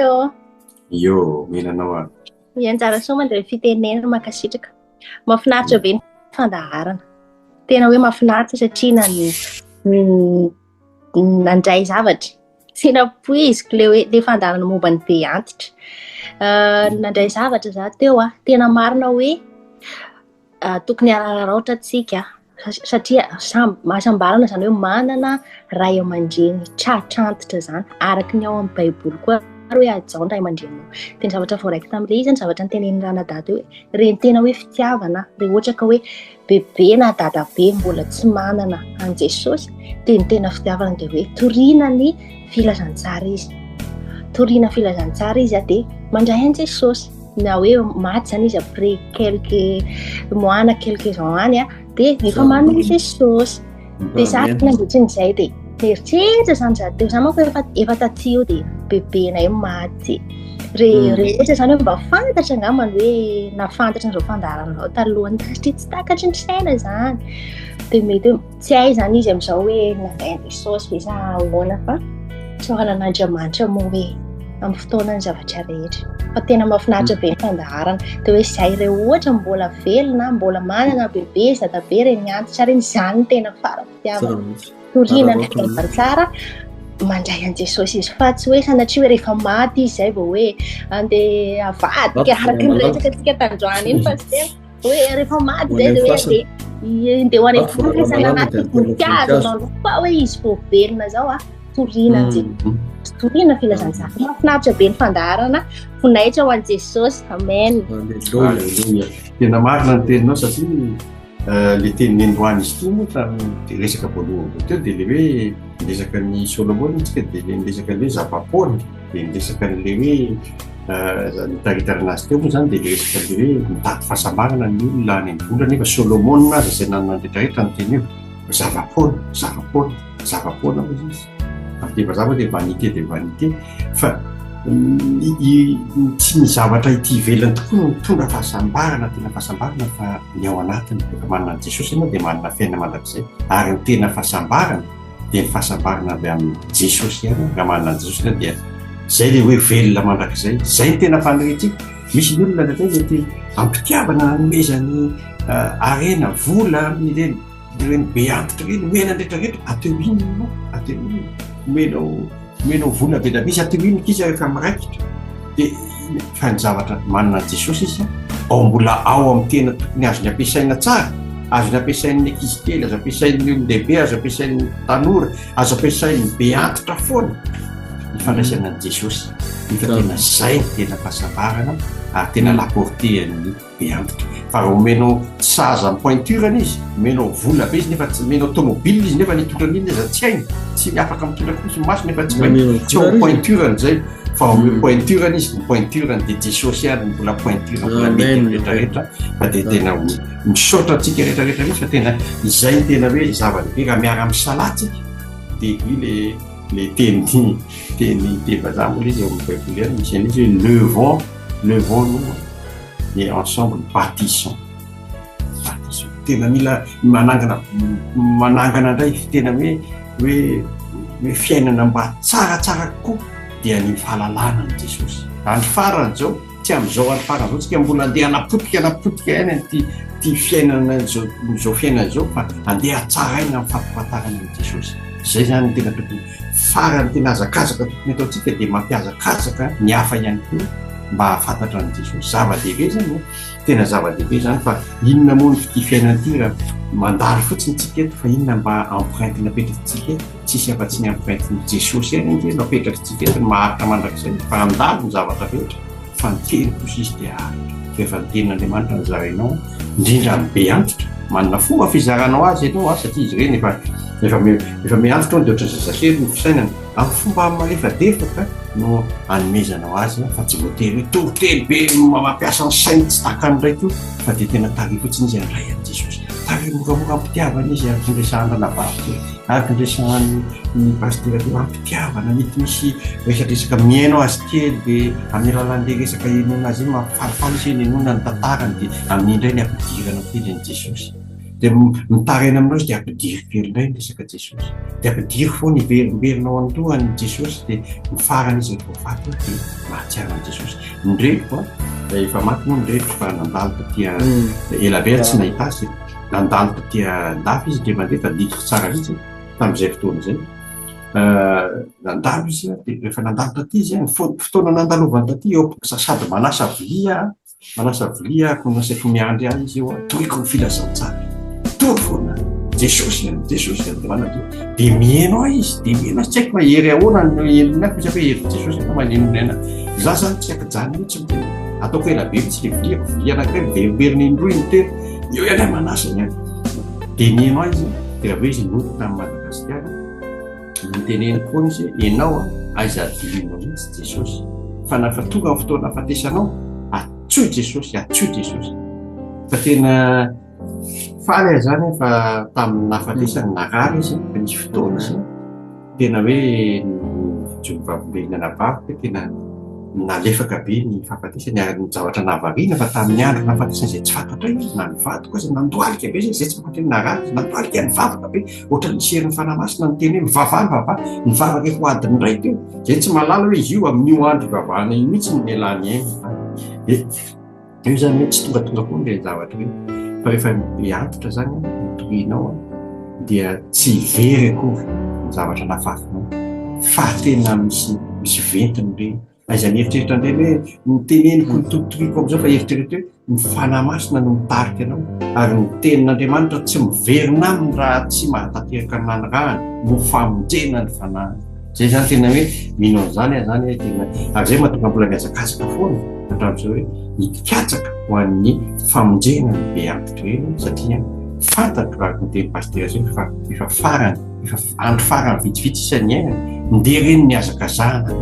io menanao a anjara soa mandre fitenenana makasitraka mahafinaritra be ny fandaharana tena hoe mahafinaritra satria nandray zavatra tsy napoiziko le fandarana momba ny be antitra nandray zavatra za teo tena marina hoe tokony araraotra atsika satria mahasambarana zany hoe manana ray aman-dreny tratrantitra zany araky ny ao amin'ny baiboly koa hoe ajaona ray aman-drenao tena zavatra voaraiko tam'le izy ny zavatra nytenen'ny ranadada hoe reny tena hoe fitiavana re ohatra ka hoe bebe na dada be mbola tsy manana an Jesosy dia ny tena fitiavana dia hoe toriana ny filazantsara izy dia mandray an Jesosy na hoe maty zany izy après quelques mois na quelques ans any dia efa manana Jesosy dia za nangetrin'izay dia eritreritra zany za teo za manko efa taty io dia bebenay maty rehetra zany hoe mba fantatra angambany hoe nafantatra n'izao fandaranao talohany satria tsy takatry ny saina zany dia mety hoe tsy hay zany izy amin'izao hoe nandray an Jesosy ve sa ahoana fa tsoahana an'Andriamanitra moa hoe amin'ny fotoana ny zavatra rehetra fa tena mahafinaritra be ny fandaharana dia hoe zay re ohatra mbola velona mbola manana bebe zadabe reny antitra reny zany tena fara fitiavana toriana ny fiainana tsara mandray an Jesosy izy fa tsy hoe sanatria hoe rehefa maty izy zay vao hoe andeha avadika araky ny resaka tsika tandroany iny fa tsy hoe rehefa maty zay dia hoe andeha ho any am-pifandraisana anaty voninkazo fa hoe izy vao velona zao toriana toriana filazantsara mahafinaritra be ny fandaharana vonaitra ho an Jesosy amen. Tena marina ny teninao satria le teny nendoany izy ty moa tamin'ny resaka voalohany teo dia le hoe resaka ny Solomona tsika dia le resaka le zava-pôna dia resaka le hoe mitaritarana azy teo moa zany dia le resaka le hoe mitady fahasambarana ny olona any am-bola nefa Solomona azy izay nanandretraretra ny teny io zava-pôna moa izy avy mazava dia vanité fa tsy ny zavatra ity ivelany tokoa no mitondra fahasambarana tena fahasambarana fa ny ao anatiny efa manana Jesosy ianao dia manana fiainana mandrakizay ary ny tena fahasambarana dia ny fahasambarana avy amin'ny Jesosy ihany raha manana Jesosy ianao dia zay le hoe velona mandrakizay zay ny tena faniriantsika misy ny olona natay mety ampitiavana nomezany arena vola ireny reny be antitra reny mena rehetrarehetra ateo inona ateo inona menao vola be da misy ateo inona izy rehefa miraikitra dia fa ny zavatra manana Jesosy izy ao mbola ao amin'ny tena tokony azony ampiasaina tsara, azony ampiasain'ny ankizy kely, azo ampiasain'ny olon-dehibe, azo ampiasain'ny tanora, azo ampiasain'ny be antitra foana ny fandraisana an' Jesosy. Efa tena zay ny tena fahasambarana ary tena laportean'ny be antitra. Fa raha omenao saza amin'ny pointurany izy, omenao vola be izy nefa tsy omenao tomobile izy nefa nitondrany iny izy tsy hainy, tsy afaka mitondra kosa maso nefa tsy ao pointurany zay. Fa amin'ny pointurany izy, ny pointurany dia Jesosy ary mbola pointurany mbola mety rehetrarehetra fa dia tena misaotra antsika rehetrarehetra mihitsy fa tena izay ny tena hoe zava-dehibe raha miara misalatsika dia le teny vazaha moa izy eo amin'ny baiboly any misy an'izy hoe levons nous et ensemble bâtissons. Tena mila manangana indray tena hoe fiainana mba tsaratsara kokoa dia ny fahalalana ny Jesosy. Any farany zao tsy amin'izao any farany zao tsika mbola andeha anapotika ihany ty fiainana zao fiainana zao fa andeha hatsaraina amin'ny fampahafantarana ny Jesosy. Zay zany tena tokony farany tena azakazaka tokony ataontsika dia mampiazakazaka ny hafa ihany koa mba hafantatra ny Jesosy. Zava-dehibe zany tena zava-dehibe zany fa inona moa ny fiainana ty raha mandalo fotsiny tsika eto fa inona mba empreinte napetratsika eto tsisy afa-tsy ny empreinte ny Jesosy ihany izy napetratsika eto ny maharitra mandrakizay fa andalo ny zavatra rehetra fa ny teny kosa izy dia aritra efa ny tenin'Andriamanitra ny zarainao indrindra ny be antitra manana fomba fizaranao azy ianao satria izy reny efa miantitra dia ohatry zazakely ny fisainana amin'ny fomba malefadefaka no hanomezanao azy fa tsy voatery hoe torotely be mampiasa ny sainy tsy takan'iraiky io fa dia tena tary fotsiny izy andray an' Jesosy tary moramora ampitiavana izy ary findresahana navavy ary findresahany ny pastera teo ampitiavana mety misy resadresaka miainao azy kely dia amin'ny alalan'le resaka enona azy iny mafalifaly izy enona ny tantarany dia amin'indray ny ampidirana kely an' Jesosy dia mitaraina aminao izy dia ampidiry kely indray ny resaka Jesosy dia ampidiry foana iverimberinao antohany Jesosy dia mifarana izy rehefa vaty dia mahatsiaro an' Jesosy. Indreko efa maty moa indreko fa nandalo tatia elabe tsy nahita azy nandalo tatia dafy izy dia mandeha fa dikiko tsara izy tamin'izay fotoana izay nandalo izy dia rehefa nandalo taty izy ny fotoana nandalovany taty eo sady manasa vilia ko nasaiko miandry azy izy eo toriko ny filazantsara tory foana Jesosy dia mihaino izy dia mihaino azy tsy haiko mahery ahoana ny enona fa hoe hery Jesosy fa manenonena za zany tsy akajany mihitsy miteny ataoko ela be tsy le viliako vilia anankiray veriberiny indroy ny teny eo ihany manasa ny any dia mihaino azy dia raha hoe izy noditra amin'ny Madagasikara niteneny foana izy ianao aiza adilino mihitsy Jesosy fa nafa tonga amin'ny fotoana ahafatesanao atsoy Jesosy fa tena faly zany fa tamin'ny nahafatesany narary izy fa nisy fotoana izy tena hoe jovavolena navavy tena nalefaka be ny fahafatesany ary ny zavatra nahavariana fa tamin'ny andro nahafatesany izay tsy fantatra izy na nivady koa izy nandoalika be zay tsy fantatra narary nandoalika nivavaka be ohatra ny serin'ny fanamasina ny teny hoe mivavaka ho adiny indray teo zay tsy mahalala hoe izy io amin'io andro ivavahana io mihitsy ny mialany ainy io zany hoe tsy tongatonga koa le zavatra hoe fa rehefa miantitra zany mitohinao dia tsy very akory ny zavatra nafafinao fa tena misy ventiny reny aiza mieritreritra indray hoe niteneniko ny tototoiko am'izao fa eritreritra hoe ny fanamasina no mitarika anao ary ny tenin'Andriamanitra tsy miverina aminy raha tsy mahatateraka ny nanirahany no famonjena ny fanahiny zay zany tena hoe mino an'izany zany tena ary zay mahatonga mbola miazakazaka foana hatramin'izao hoe hitikatsaka ho an'ny famonjena ny be antitra eny satria fantatro raha ny teny pastera zay fa efa farany efa andro farany vitsivitsy isan'ny ainany ndeha reny ny azakazahana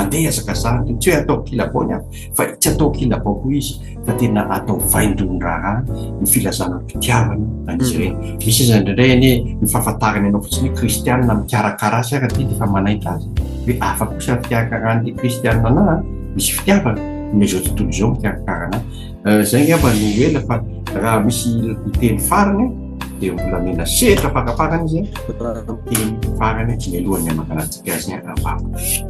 andeha azakazahana tsy hoe atao kilabony aho fa tsy atao kilabao koa izy fa tena atao vaindrony raharaha ny filazana mpitiavana an'izy ireny misy izy indraindray anie ny fahafantarany ianao fotsiny hoe kristianina mikarakara sy araha ty dia efa manaitra azy hoe afaka kosa fikarakarany kristianina ana misy fitiavana ny zao tontolo izao mikarakarana zay ngamba ny ela fa raha misy iteny farany dia mbola mena setra fakaparana izy teny farany mialohan'ny amakanatsika azy avavaka.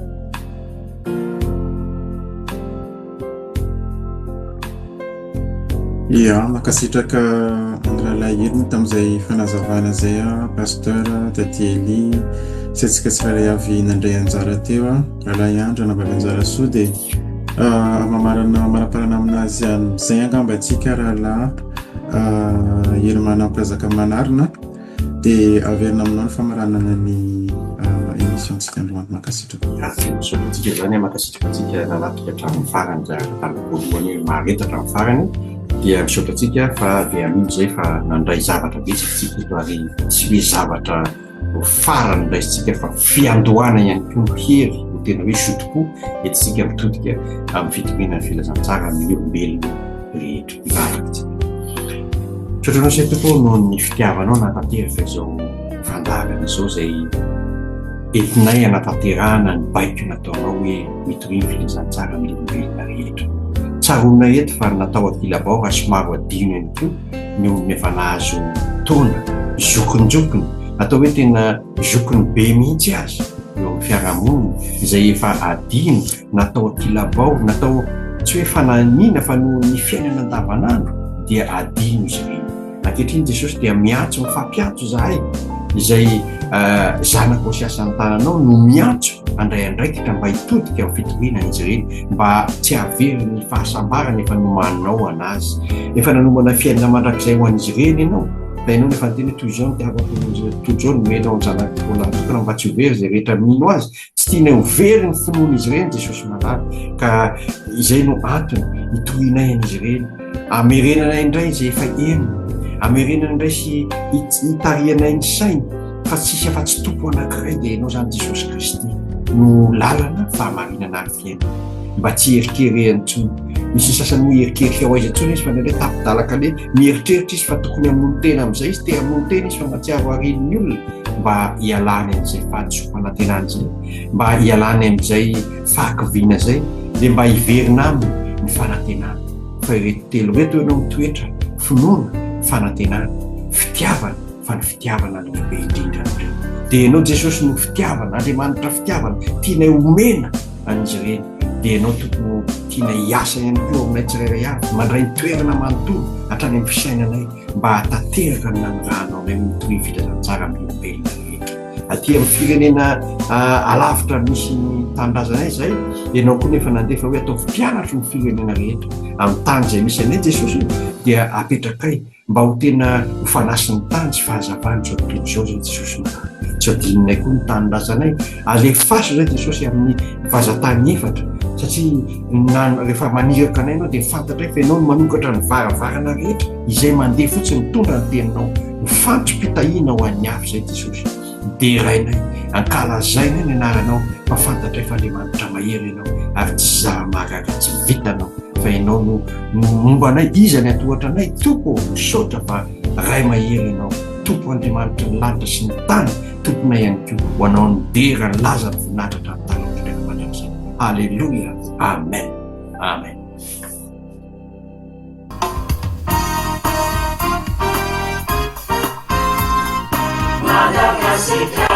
Ia, makasitraka Andra lahiriny tamin'izay fanazavana zay a pasteur Tatiely sy atsika tsirairay avy nandray anjara teo a rahalahy andro anavavy anjara soa dia mamarana maraparana aminazy izay angamba atsika rahalahy hery manam-pirazaka manarina dia averina aminao ny famaranana ny émissiontsika androany makasitraka. Tsika zany makasitrakatsika nanatrika hatramin'ny farany voalohany hoe mareta hatramin'ny farany dia misaotratsika fa dia amidy zay fa nandray zavatra betsitsika ary tsy hoe zavatra farany raisitsika fa fiandohana ihany koa hery no tena hoe sotoko etsika mitodika amin'ny fitomenany filazantsara amin'ny olombelona rehetra ivavakatsika. Soatranao say tokoa no ny fitiavanao natanteraka izao fandarana izao zay entinay anatanterahana ny baiko nataonao hoe mitoriny filazantsara amin'ny olombelona rehetra. Tsarona eto fa natao akilabao raha somaro adino ihany koa ny olony efa nahazo taona zokonjokony atao hoe tena zokony be mihitsy azy eo amin'ny fiarahamonina izay efa adino natao akilabao natao tsy hoe fananina fa no ny fiainana andavanandro dia adino izy ireny. Ankehitriny Jesosy dia miantso mifampiantso zahay izay zanako sy asany tananao no miantso andray andraikitra mba hitodika amin'ny fitomenana izy ireny mba tsy havery ny fahasambarana efa nomanao anazy efa nanomana fiainana mandrakizay ho an'izy ireny ianao fa ianao nefa nyteny toy izao toy izao nomenao ny zanakona tokana mba tsy hovery izay rehetra mino azy tsy tiana hovery ny finoana izy ireny Jesosy malala ka izay no antony hitohinay an'izy ireny amerenanay indray izay efa enina amerenana indray sy hitarianay ny sainy fa tsisy afa-tsy tompo anankiray dia ianao zany Jesosy Kristy no lalana fahamarinana ary fiainana mba tsy herikerehany tsony. Misy sasany miherikerika ho aiza tsony izy fa nandray tapidalaka le mieritreritra izy fa tokony hamono tena amin'izay izy te hamono tena izy fa mahatsiaro arin'ny olona mba hialany amin'izay fahadisom-panantenana zay mba hialany amin'izay fahakiviana zay dia mba hiverina aminy ny fanantenana fa ireto telo reto ianao mitoetra finoana fanantenana fitiavana fa ny fitiavana lehibe indrindra dia ianao Jesosy no fitiavana Andriamanitra fitiavana tianay omena an'izy ireny dia ianao tokony tiana hiasa ihany koa aminay tsirairay avy mandray ny toerana manontolo hatrany amin'ny fisainanay mba hatateraka ny nanirahanao nay mitoriny filazantsara amin'ny olombelona rehetra. Aty amin'ny firenena alavitra misy ny tanindrazanay zay ianao koa nefa nandefa hoe atao mpianatro ny firenena rehetra amin'ny tany izay misy anay Jesosy dia apetrakay mba ho tena hofanasy ny tany sy fahazavany zao tontolo izao zay Jesosy malala tsy adinonay koa ny tanindrazanay alefaso zay Jesosy amin'ny vazatany efatra satria rehefa maniraka anay ianao dia fantatra fa ianao no manokatra ny varavarana rehetra izay mandeha fotsiny mitondra ny teninao mifantsy-pitahiana ho an'ny afo zay Jesosy dia rainay ankalazainay ny anaranao fa fantatra fa Andriamanitra mahery ianao ary tsy zava-mahagaga tsy vitanao fa ianao no momba anay iza ny atohatra anay tompo misaotra fa ray mahery ianao tompo Andriamanitra ny lanitra sy ny tany tomponay ihany koa ho anao ny dera ny laza ny voninahitra hatramin'ny tany mandrakizay. Halleluja, amen, amen. Madagascar.